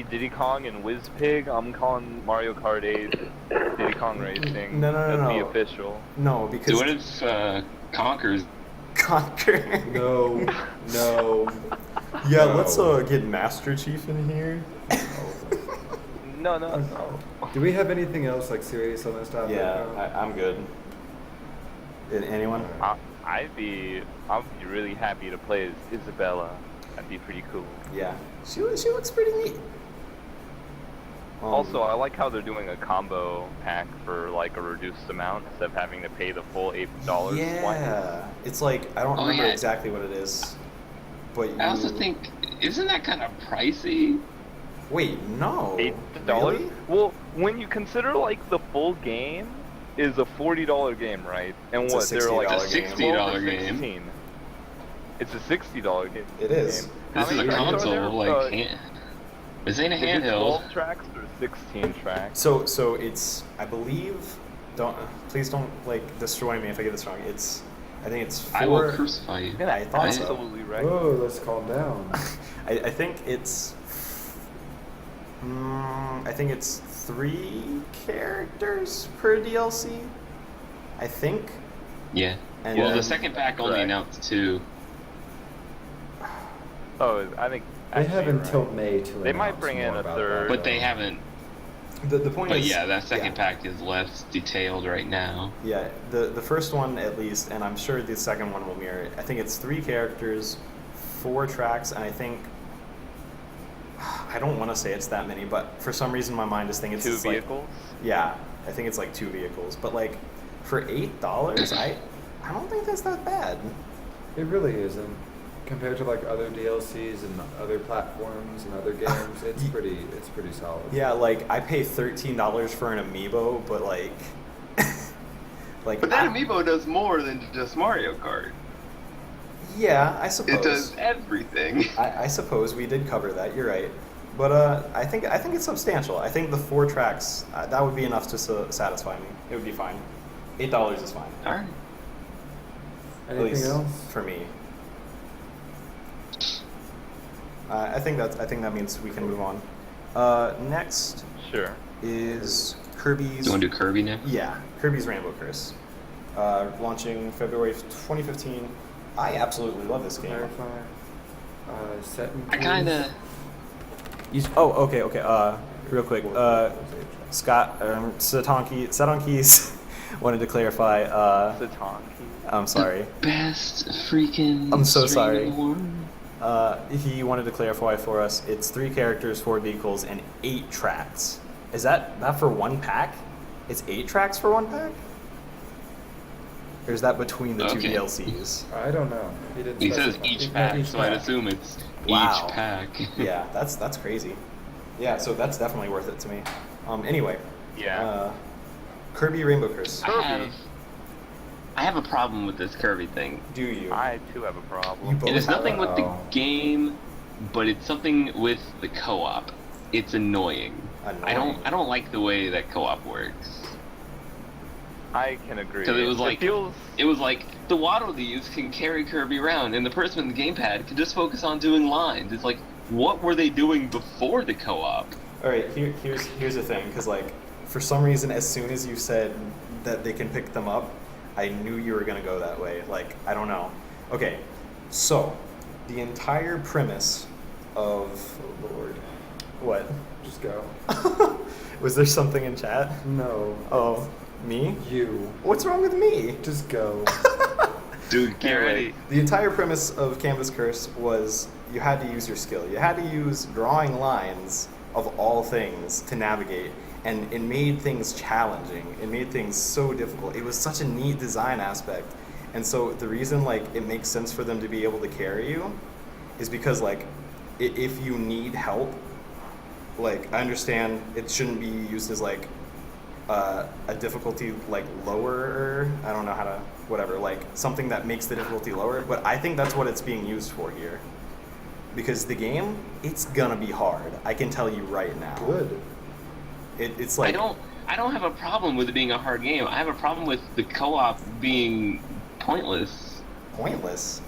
D: Diddy Kong and Whiz Pig, I'm calling Mario Kart 8 Diddy Kong Racing.
A: No.
D: That'd be official.
A: No, because
C: So what if Conker's?
A: Conquer.
B: No.
A: Yeah,
B: No.
A: let's get Master Chief in here.
D: No.
B: Do we have anything else like serious on this topic?
A: Yeah,
B: No?
A: I'm good. Anyone?
D: I'd be really happy to play as Isabella. That'd be pretty cool.
A: Yeah, she looks pretty neat.
D: Also, I like how they're doing a combo pack for like a reduced amount instead of having to pay the full $8.
A: yeah, it's like I don't
C: Oh,
A: remember
C: yeah.
A: exactly what it is, but
C: I also think, isn't that kind of pricey?
A: Wait, no.
D: $8.
A: Really?
D: Well, when you consider like the full game is a $40 game, right? And
A: It's a
D: what they're like
A: $60
C: game.
D: $12 or
C: $60 game.
D: 16. It's a $60 game.
A: It is.
D: Game. How
C: This is
D: many
C: a
D: tracks are
C: console,
D: there?
C: like, this ain't a
D: Is it
C: handheld.
D: 12 tracks or 16 tracks?
A: So it's I believe please don't like destroy me if I get this wrong. It's I think it's
C: I will
A: 4.
C: crucify you.
D: You're gonna
A: I thought so.
D: absolutely right.
B: Whoa, let's calm down.
A: I think it's. I think it's 3 characters per DLC. I think.
C: Yeah.
A: And
C: Well,
A: then-
C: the second pack only
D: Correct.
C: announced 2.
D: Oh, I think
B: They
D: actually
B: have
D: you're
B: until
D: right.
B: May to
D: They might
B: announce
D: bring in
B: more
D: a
B: about
D: third.
B: that,
C: But they
B: though.
C: haven't.
A: The point
C: But
A: is.
C: yeah, that second pack is less detailed right now.
A: Yeah, the first one at least, and I'm sure the second one will mirror it. I think it's 3 characters, 4 tracks, and I think I don't want to say it's that many, but for some reason my mind is thinking it's
D: 2
A: just, like,
D: vehicles.
A: yeah, I think it's like 2 vehicles, but like for $8, I don't think that's that bad.
B: It really isn't. Compared to like other DLCs and other platforms and other games, it's pretty solid.
A: Yeah, like I pay $13 for an amiibo, but like, like.
C: But that amiibo does more than just Mario Kart.
A: Yeah, I suppose.
C: It does everything.
A: I suppose we did cover that. You're right, but I think it's substantial. I think the 4 tracks that would be enough to satisfy me. It would be fine. $8 is fine.
C: All right.
A: At
B: Anything
A: least
B: else?
A: for me? I think that means we can move on. Next
D: Sure.
A: is Kirby's.
C: You want to do Kirby now?
A: Yeah, Kirby's Rainbow Curse, launching February 2015. I absolutely love this game.
B: Clarify. Set in
C: I kind of.
A: Oh, okay. Real quick. Scott, Satonkeys wanted to clarify.
D: Satonki.
A: I'm sorry.
C: Best freaking.
A: I'm so
C: stream
A: sorry.
C: in the world.
A: He wanted to clarify for us. It's 3 characters, 4 vehicles, and 8 tracks. Is that for 1 pack? It's 8 tracks for 1 pack? Or is that between the 2
C: Okay.
A: DLCs?
B: I don't know. He didn't.
C: He says
B: specify.
C: each pack, so I'd assume it's
A: Wow.
C: each pack.
A: Yeah, that's crazy. Yeah, so that's definitely worth it to me. Anyway.
D: Yeah.
A: Kirby Rainbow Curse.
C: I have a problem with this Kirby thing.
A: Do you?
D: I too have a problem.
A: You both
C: It is
A: have
C: nothing with the
B: Uh-oh.
C: game, but it's something with the co-op. It's annoying.
A: Annoying.
C: I don't like the way that co-op works.
D: I can agree.
C: Because it was like
D: feels
C: the Waddle Dees can carry Kirby around, and the person with the gamepad can just focus on doing lines. It's like, what were they doing before the co-op?
A: All right, here's the thing, because like for some reason, as soon as you said that they can pick them up, I knew you were gonna go that way. Like I don't know. Okay, so the entire premise of oh Lord, what?
B: Just go.
A: Was there something in chat?
B: No.
A: Oh, me?
B: You.
A: What's wrong with me?
B: Just go.
C: Dude, get
A: Anyway,
C: ready.
A: the entire premise of Canvas Curse was you had to use your skill. You had to use drawing lines of all things to navigate, and it made things challenging. It made things so difficult. It was such a neat design aspect. And so the reason like it makes sense for them to be able to carry you is because like if you need help, like I understand it shouldn't be used as like a difficulty like lower. I don't know how to whatever, like something that makes the difficulty lower, but I think that's what it's being used for here. Because the game, it's gonna be hard. I can tell you right now.
B: Good.
A: It's like
C: I don't have a problem with it being a hard game. I have a problem with the co-op being pointless.
A: pointless.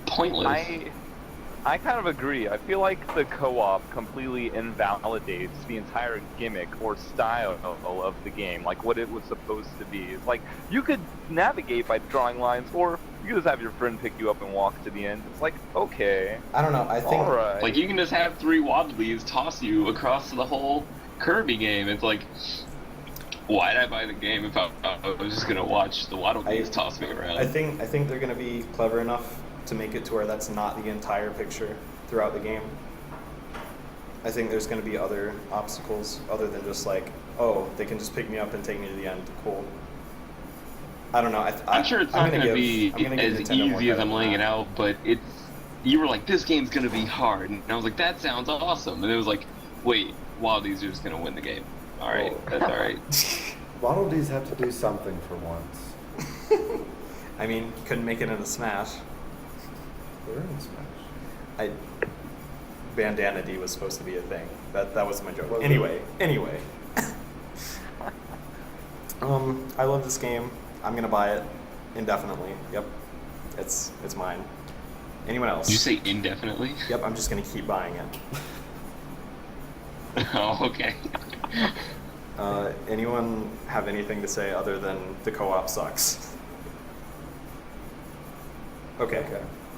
C: Pointless.
D: I kind of agree. I feel like the co-op completely invalidates the entire gimmick or style of the game, like what it was supposed to be. It's like you could navigate by drawing lines, or you could just have your friend pick you up and walk to the end. It's like, okay,
A: I don't know. I think
D: all right.
C: Like you can just have 3 Waddlebees toss you across the whole Kirby game. It's like, why'd I buy the game if I was just gonna watch the Waddlebees toss me around?
A: I think they're gonna be clever enough to make it to where that's not the entire picture throughout the game. I think there's gonna be other obstacles other than just like, oh, they can just pick me up and take me to the end. Cool. I don't know.
C: I'm sure it's not gonna be
A: I'm gonna give
C: as
A: Nintendo more
C: easy as
A: credit
C: I'm
A: than
C: laying it
A: that.
C: out, but it's. You were like, this game's gonna be hard, and I was like, that sounds awesome, and it was like, wait, Waddlebees are just gonna win the game. All right,
A: Oh.
C: that's all right.
B: Waddle Dees have to do something for once.
A: I mean, couldn't make it in a Smash.
B: They're in Smash.
A: Bandana D was supposed to be a thing. That was my joke.
B: Was it?
A: Anyway. I love this game. I'm gonna buy it. indefinitely. Yep, it's mine. Anyone else?
C: Did you say indefinitely?
A: Yep, I'm just gonna keep buying it.
C: Oh, okay.
A: Anyone have anything to say other than the co-op sucks? Okay.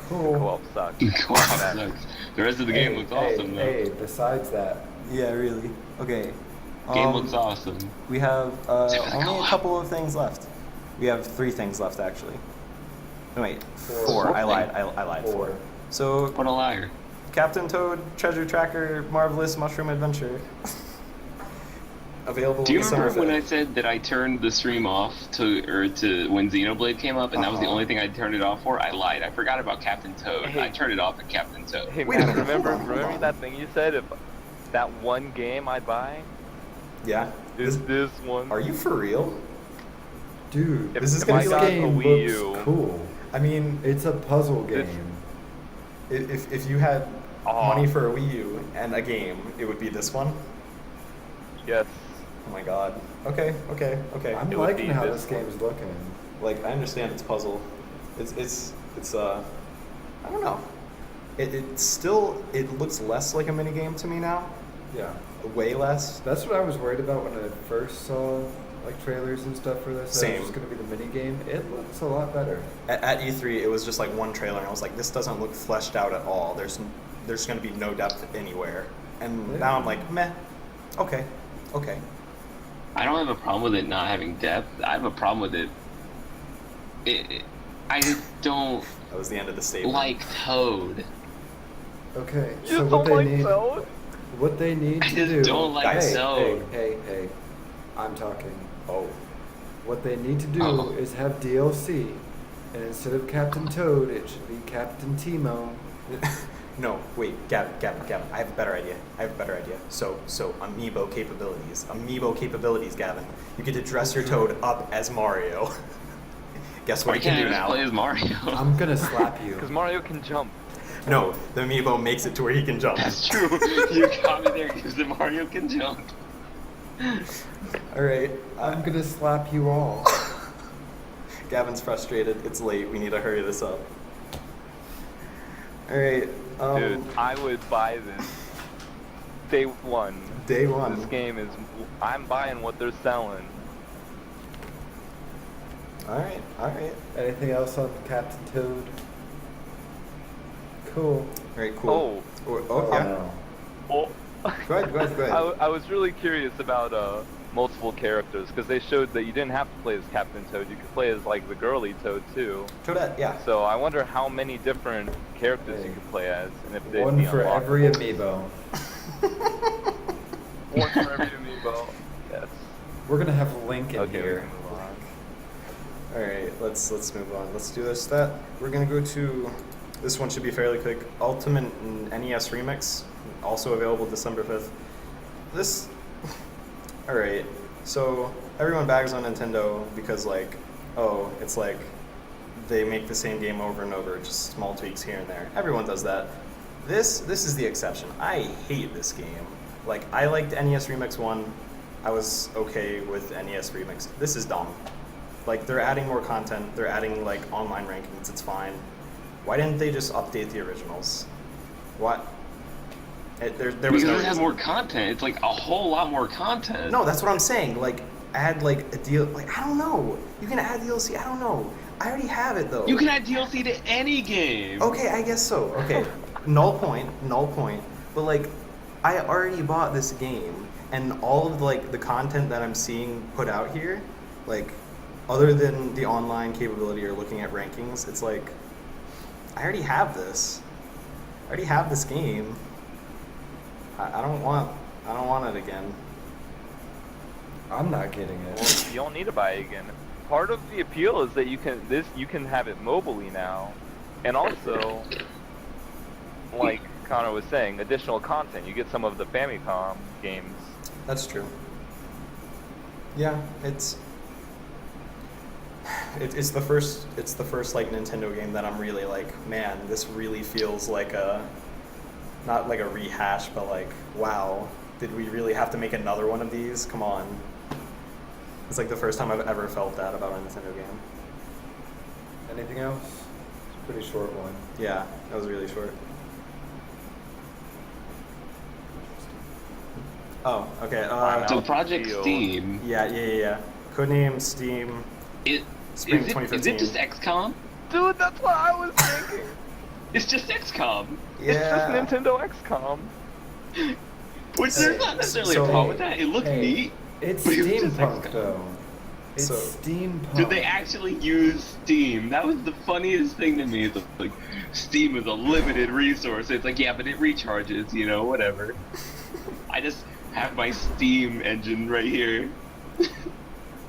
B: Cool.
D: Co-op sucks.
C: Co-op sucks. The rest of the game looks awesome, though.
B: Hey, besides that,
A: Yeah, really. Okay.
C: Game looks awesome.
A: We have
C: Except for the
A: only a
C: co-op.
A: couple of things left. We have 3 things left, actually. No, wait, 4.
C: Four
A: I lied.
C: things.
A: I lied. 4.
B: 4.
A: So,
C: What a liar.
A: Captain Toad Treasure Tracker Marvelous Mushroom Adventure. Available
C: Do you
A: December
C: remember when
A: 5th.
C: I said that I turned the stream off to when Xenoblade came up, and that was the
A: Uh-huh.
C: only thing I turned it off for? I lied. I forgot about Captain Toad.
D: Hey.
C: I turned it off at Captain Toad.
D: Hey
A: Wait a
D: man,
A: minute,
D: remember
A: hold on.
D: that thing you said? If that one game I'd buy
A: Yeah.
D: is this one.
A: Are you for real?
B: dude,
D: If-
A: This is
D: if
A: gonna
D: I
A: be
D: got
A: like
D: a
B: game
D: Wii
B: looks
D: U,
B: cool.
A: I mean,
B: It's a puzzle
D: This-
B: game.
A: if you had
D: Aw.
A: money for a Wii U and a game, it would be this one.
D: yes.
A: Oh my god. Okay.
B: I'm
D: It would
B: liking
D: be
B: how
D: this
B: this game is looking.
A: Like, I understand it's puzzle. It's I don't know. It still, it looks less like a mini game to me now.
B: Yeah.
A: Way less.
B: That's what I was worried about when I first saw like trailers and stuff for this. That
A: Same.
B: it was just gonna be the mini game. It looks a lot better.
A: At E3, it was just like one trailer, and I was like, this doesn't look fleshed out at all. There's going to be no depth anywhere. And
B: Yeah.
A: now I'm like, meh. Okay.
C: I don't have a problem with it not having depth. I have a problem with it. I just don't
A: That was the end of the statement.
C: like Toad.
B: Okay.
D: You
B: So
D: don't
B: what they
D: like
B: need,
D: Toad?
B: what they need
C: I
B: to
C: just
B: do.
C: don't like
B: hey,
C: Toad.
B: hey, I'm talking.
A: Oh.
B: What they need to do
C: Oh.
B: is have DLC, and instead of Captain Toad, it should be Captain Timo.
A: No, wait, Gavin, I have a better idea. So amiibo capabilities, Gavin. You get to dress your Toad up as Mario. Guess what
C: Why
A: you can
C: can't I
A: do
C: just
A: now?
C: play as Mario?
B: I'm gonna slap you.
D: Because Mario can jump.
A: No, the amiibo makes it to where he can jump.
C: That's true. You got me there because the Mario can jump.
A: All right,
B: I'm gonna slap you all.
A: Gavin's frustrated. It's late. We need to hurry this up. All right.
D: Dude, I would buy this day one.
A: Day one.
D: This game is. I'm buying what they're selling.
A: All right.
B: Anything else on Captain Toad? Cool.
A: All right, cool. Oh, yeah.
B: no.
D: Oh.
A: Go ahead.
D: I was really curious about multiple characters because they showed that you didn't have to play as Captain Toad. You could play as like the girly Toad too.
A: Toadette, yeah.
D: So I wonder how many different characters you
B: Hey.
D: could play as, and if they'd
B: One
D: be
B: for
D: unlockable.
B: every amiibo.
D: One for every amiibo. Yes.
B: We're gonna have Link in
D: Okay. We
B: here.
D: can move on.
A: All right, let's move on. Let's do this. We're gonna go to. This one should be fairly quick. Ultimate NES Remix, also available December 5th. This. All right. So everyone bags on Nintendo because like, oh, it's like they make the same game over and over, just small tweaks here and there. Everyone does that. This is the exception. I hate this game. Like I liked NES Remix 1. I was okay with NES Remix. This is dumb. Like they're adding more content. They're adding like online rankings. It's fine. Why didn't they just update the originals? What? There was
C: Because
A: no
C: it has
A: reason.
C: more content. It's like a whole lot more content.
A: No, that's what I'm saying. Like add like a deal. Like I don't know. You can add DLC. I don't know. I already have it though.
C: You can add DLC to any game.
A: Okay, I guess so. Okay, null point. But like, I already bought this game, and all of like the content that I'm seeing put out here, like, other than the online capability or looking at rankings, it's like, I already have this. I already have this game. I don't want it again.
B: I'm not getting
D: Well,
B: it.
D: you don't need to buy it again. Part of the appeal is that you can have it mobilely now, and also, like Connor was saying, additional content. You get some of the Famicom games.
A: That's true. Yeah, it's the first like Nintendo game that I'm really like, man, this really feels like a not like a rehash, but like, wow, did we really have to make another one of these? Come on. It's like the first time I've ever felt that about a Nintendo game.
B: Anything else? It's a pretty short one.
A: Yeah, that was really short. Oh, okay.
C: So Project
D: Shield.
C: Steam.
A: Yeah. Codename Steam.
C: It,
A: Spring
C: is it
A: 2015.
C: just XCOM?
D: Dude, that's what I was thinking.
C: It's just XCOM.
A: Yeah.
D: It's just Nintendo XCOM.
C: Which there's not necessarily
A: So-
C: a problem with that. It looks
B: Hey,
C: neat.
B: It's
C: But it was just
B: steampunk
C: XCOM.
B: though. It's
A: So-
B: steampunk.
C: Did they actually use Steam? That was the funniest thing to me. It's like Steam is a limited resource. It's like, yeah, but it recharges, you know, whatever. I just have my Steam engine right here.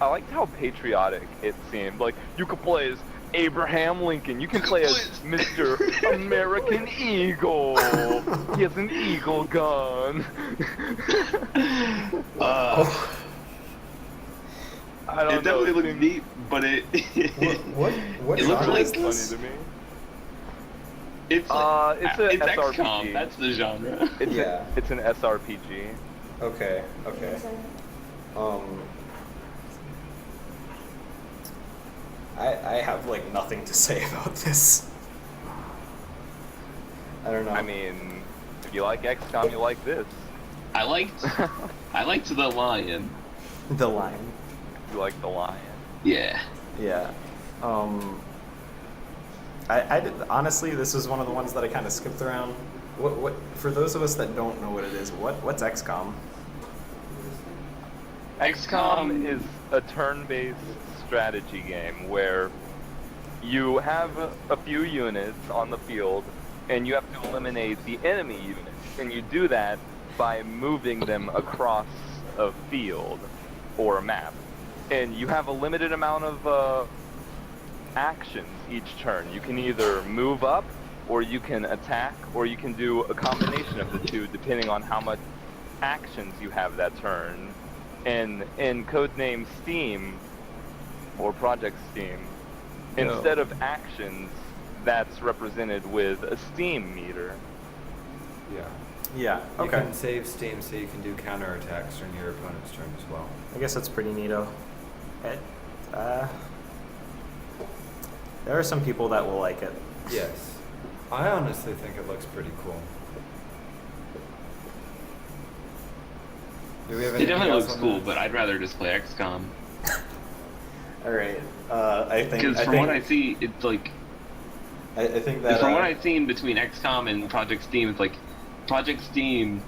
D: I liked how patriotic it seemed. Like, you could play as Abraham Lincoln. You can play as Mr. American Eagle. He has an eagle gun. I don't
C: It
D: know.
C: definitely looks
D: seemed
C: neat, but it
A: What
C: it looks
A: genre
C: like
A: is
D: funny
A: this?
D: to me.
C: it's
D: It's a
C: it's
D: SRPG.
C: XCOM. That's the genre.
D: It's
A: Yeah.
D: it's an SRPG.
A: Okay. I have like nothing to say about this. I don't know.
D: I mean, if you like XCOM, you like this.
C: I liked the lion.
A: the line.
D: You like the lion.
C: Yeah.
A: Yeah. I did, honestly, this is one of the ones that I kind of skipped around. What for those of us that don't know what it is, what's XCOM?
D: XCOM is a turn-based strategy game where you have a few units on the field and you have to eliminate the enemy units, and you do that by moving them across a field or a map. And you have a limited amount of actions each turn. You can either move up, or you can attack, or you can do a combination of the two depending on how much actions you have that turn. And in codename Steam, or Project Steam,
A: No.
D: instead of actions, that's represented with a Steam meter.
B: Yeah.
A: Yeah.
B: You
A: Okay.
B: can save steam so you can do counterattacks during your opponent's turn as well.
A: I guess that's pretty neato. There are some people that will like it.
B: Yes. I honestly think it looks pretty cool. Do we have
C: It
B: anything
C: definitely
B: else
C: looks
B: on
C: cool,
B: this?
C: but I'd rather just play XCOM.
A: All right. I think.
C: Because from what I see, it's like
A: I think that.
C: from what I've seen between XCOM and Project Steam, it's like Project Steam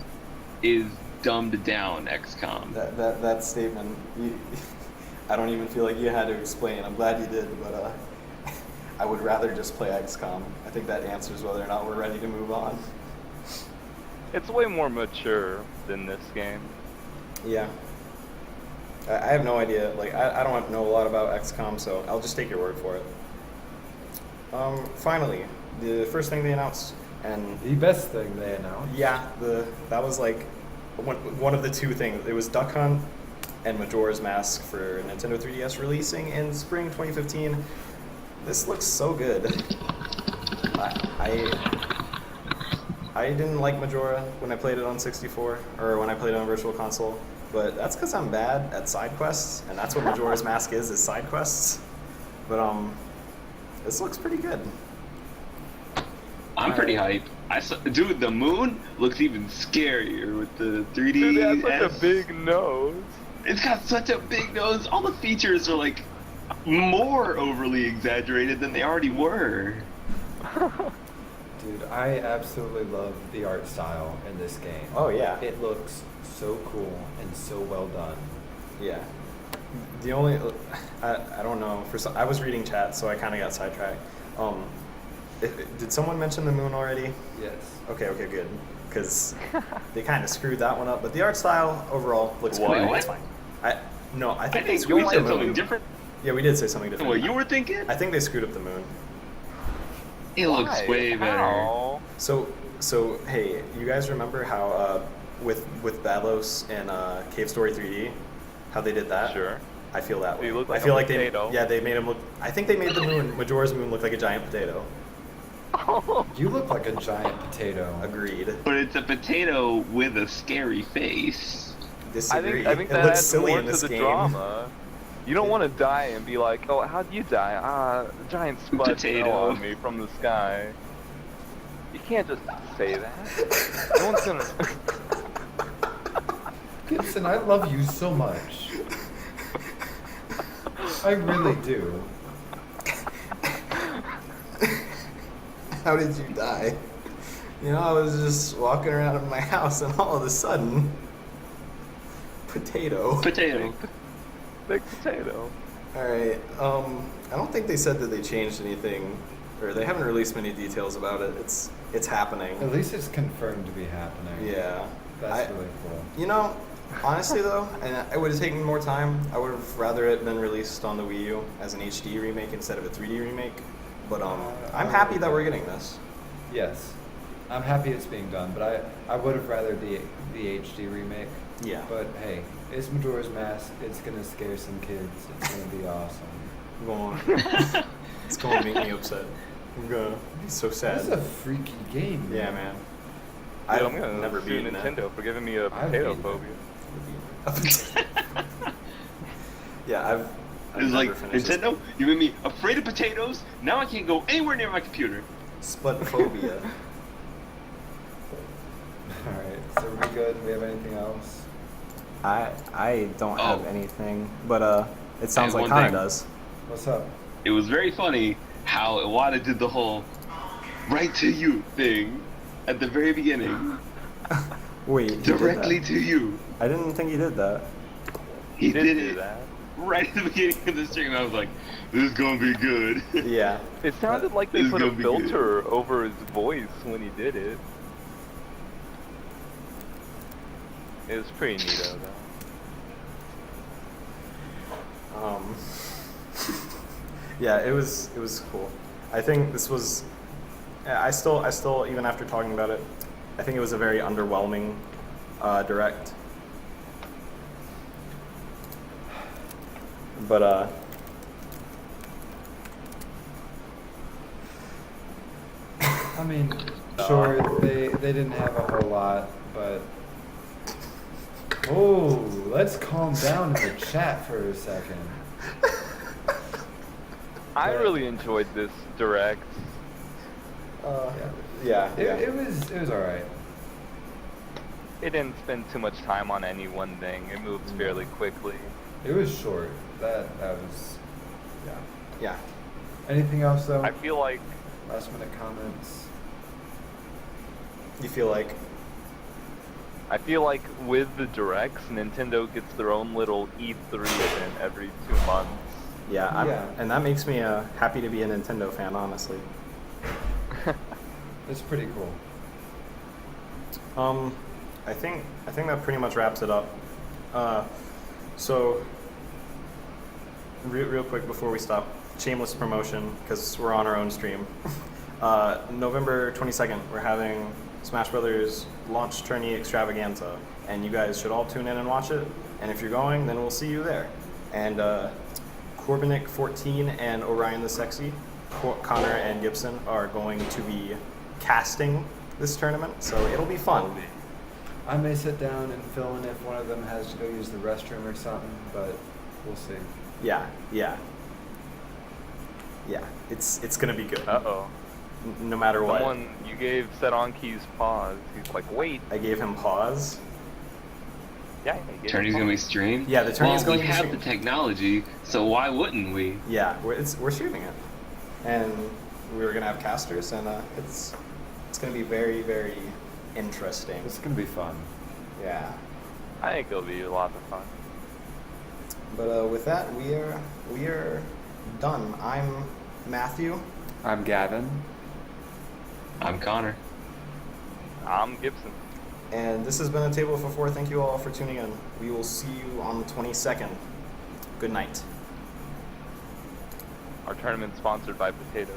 C: is dumbed down XCOM.
A: That statement, I don't even feel like you had to explain. I'm glad you did, but I would rather just play XCOM. I think that answers whether or not we're ready to move on.
D: It's way more mature than this game.
A: Yeah. I have no idea. Like, I don't know a lot about XCOM, so I'll just take your word for it. Finally, the first thing they announced, and
B: The best thing they announced.
A: yeah, that was like one of the two things. It was Duck Hunt and Majora's Mask for Nintendo 3DS releasing in spring 2015. This looks so good. I didn't like Majora when I played it on 64 or when I played it on Virtual Console, but that's because I'm bad at side quests, and that's what Majora's Mask is side quests. But this looks pretty good.
C: I'm pretty hyped. Dude, the moon looks even scarier with the 3D.
D: Dude, it has such a big nose.
C: It's got such a big nose. All the features are like more overly exaggerated than they already were.
B: Dude, I absolutely love the art style in this game.
A: Oh yeah,
B: It looks so cool and so well done.
A: yeah. The only I don't know. I was reading chat, so I kind of got sidetracked. Did someone mention the moon already?
B: Yes.
A: Okay, good. Because they kind of screwed that one up. But the art style overall looks
D: What?
A: great.
C: What?
A: It's fine. I
C: I
A: think they
C: think
A: screwed
C: we
A: up
C: said
A: the
C: something
A: moon.
C: different
A: Yeah, we did say something
C: than
A: different.
C: what you were thinking.
A: I think they screwed up the moon.
C: It looks
D: Why?
C: way better.
D: How?
A: So hey, you guys remember how with Badlos and Cave Story 3D, how they did that?
D: Sure.
A: I feel that
D: So
A: way.
D: you look
A: I
D: like
A: feel
D: a
A: like
D: potato.
A: they made him look. I think they made the moon, Majora's moon, look like a giant potato.
B: You look like a giant potato.
A: Agreed.
C: But it's a potato with a scary face.
D: I
A: Disagree.
D: think
A: it
D: that
A: looks
D: adds
A: silly
D: more
A: in
D: to
A: this
D: the
A: game.
D: drama. You don't want to die and be like, oh, how'd you die? Ah, a giant spud
C: Potato.
D: fell on me from the sky. You can't just say that. No one's gonna.
B: Gibson, I love you so much. I really do.
A: How did you die? You know, I was just walking around in my house and all of a sudden, potato.
C: Potato.
D: Big potato.
A: Alright, I don't think they said that they changed anything, or they haven't released many details about it. It's happening.
B: At least it's confirmed to be happening.
A: Yeah.
B: That's really cool.
A: You know, honestly though, and it would have taken more time. I would have rather it been released on the Wii U as an HD remake instead of a 3D remake. But I'm happy that we're getting this.
B: Yes. I'm happy it's being done, but I would have rather the HD remake.
A: Yeah.
B: But hey, it's Majora's Mask. It's gonna scare some kids. It's gonna be awesome.
A: I'm going. It's going to make me upset. I'm gonna be so sad.
B: This is a freaky game.
A: Yeah, man.
D: Dude, I'm
A: I've
D: gonna
A: never
D: sue
A: beaten it.
D: Nintendo for giving me a
B: I've
D: potato
B: beaten
D: phobia.
A: Yeah, I've
C: It's
A: never
C: like,
A: finished this.
C: Nintendo, you made me afraid of potatoes. Now I can't go anywhere near my computer.
A: Spud phobia.
B: Alright, so are we good? Do we have anything else?
A: I don't have
C: Oh.
A: anything, but it sounds
C: I
A: like
C: have one
A: Kana
C: thing.
A: does.
B: What's up?
C: It was very funny how Iwata did the whole right to you thing at the very beginning.
A: Wait, he did
C: Directly
A: that?
C: to you.
A: I didn't think he did that.
C: He
D: did
C: did
D: do
C: it
D: that.
C: right at the beginning of the stream. I was like, this is gonna be good.
A: Yeah.
D: It sounded like they
C: This is
D: put a
C: gonna be good.
D: filter over his voice when he did it. It was pretty neato though.
A: Yeah, it was cool. I think this was. I still even after talking about it, I think it was a very underwhelming direct. But
B: I mean, sure, they didn't have a whole lot, but oh, let's calm down in the chat for a second.
D: I
B: Yeah.
D: really enjoyed this direct.
A: yeah,
B: It was alright.
D: It didn't spend too much time on any one thing. It moved fairly quickly.
B: It was short. That was.
A: yeah.
B: Anything else though?
D: I feel like
B: Last minute comments.
A: You feel like
D: with the directs, Nintendo gets their own little E3 event every 2 months.
A: yeah, and that makes me happy to be a Nintendo fan, honestly.
B: It's pretty cool.
A: I think that pretty much wraps it up. So, real quick before we stop, shameless promotion because we're on our own stream. November 22nd, we're having Smash Brothers launch tourney extravaganza, and you guys should all tune in and watch it. And if you're going, then we'll see you there. And Corbinic14 and Orion the Sexy, Connor and Gibson are going to be casting this tournament, so it'll be fun.
B: I may sit down and fill in if one of them has to go use the restroom or something, but we'll see.
A: Yeah. It's gonna be good.
D: Uh-oh.
A: No matter what.
D: Someone, you gave Sedonkey's pause. He's like, wait.
A: I gave him pause.
D: Yeah, he gave
C: Tourney's
D: him
C: gonna be
D: pause.
C: streamed.
A: Yeah, the tourney's
C: well,
A: going to
C: we
A: be
C: have the
A: streamed.
C: technology, so why wouldn't we?
A: Yeah, we're streaming it, and we're gonna have casters, and it's gonna be very, very interesting.
B: It's gonna be fun.
A: Yeah.
D: I think it'll be a lot of fun.
A: But with that, we are done. I'm Matthew.
B: I'm Gavin.
C: I'm Connor.
D: I'm Gibson.
A: And this has been a Table for Four. Thank you all for tuning in. We will see you on the 22nd. Good night.
D: Our tournament sponsored by potatoes.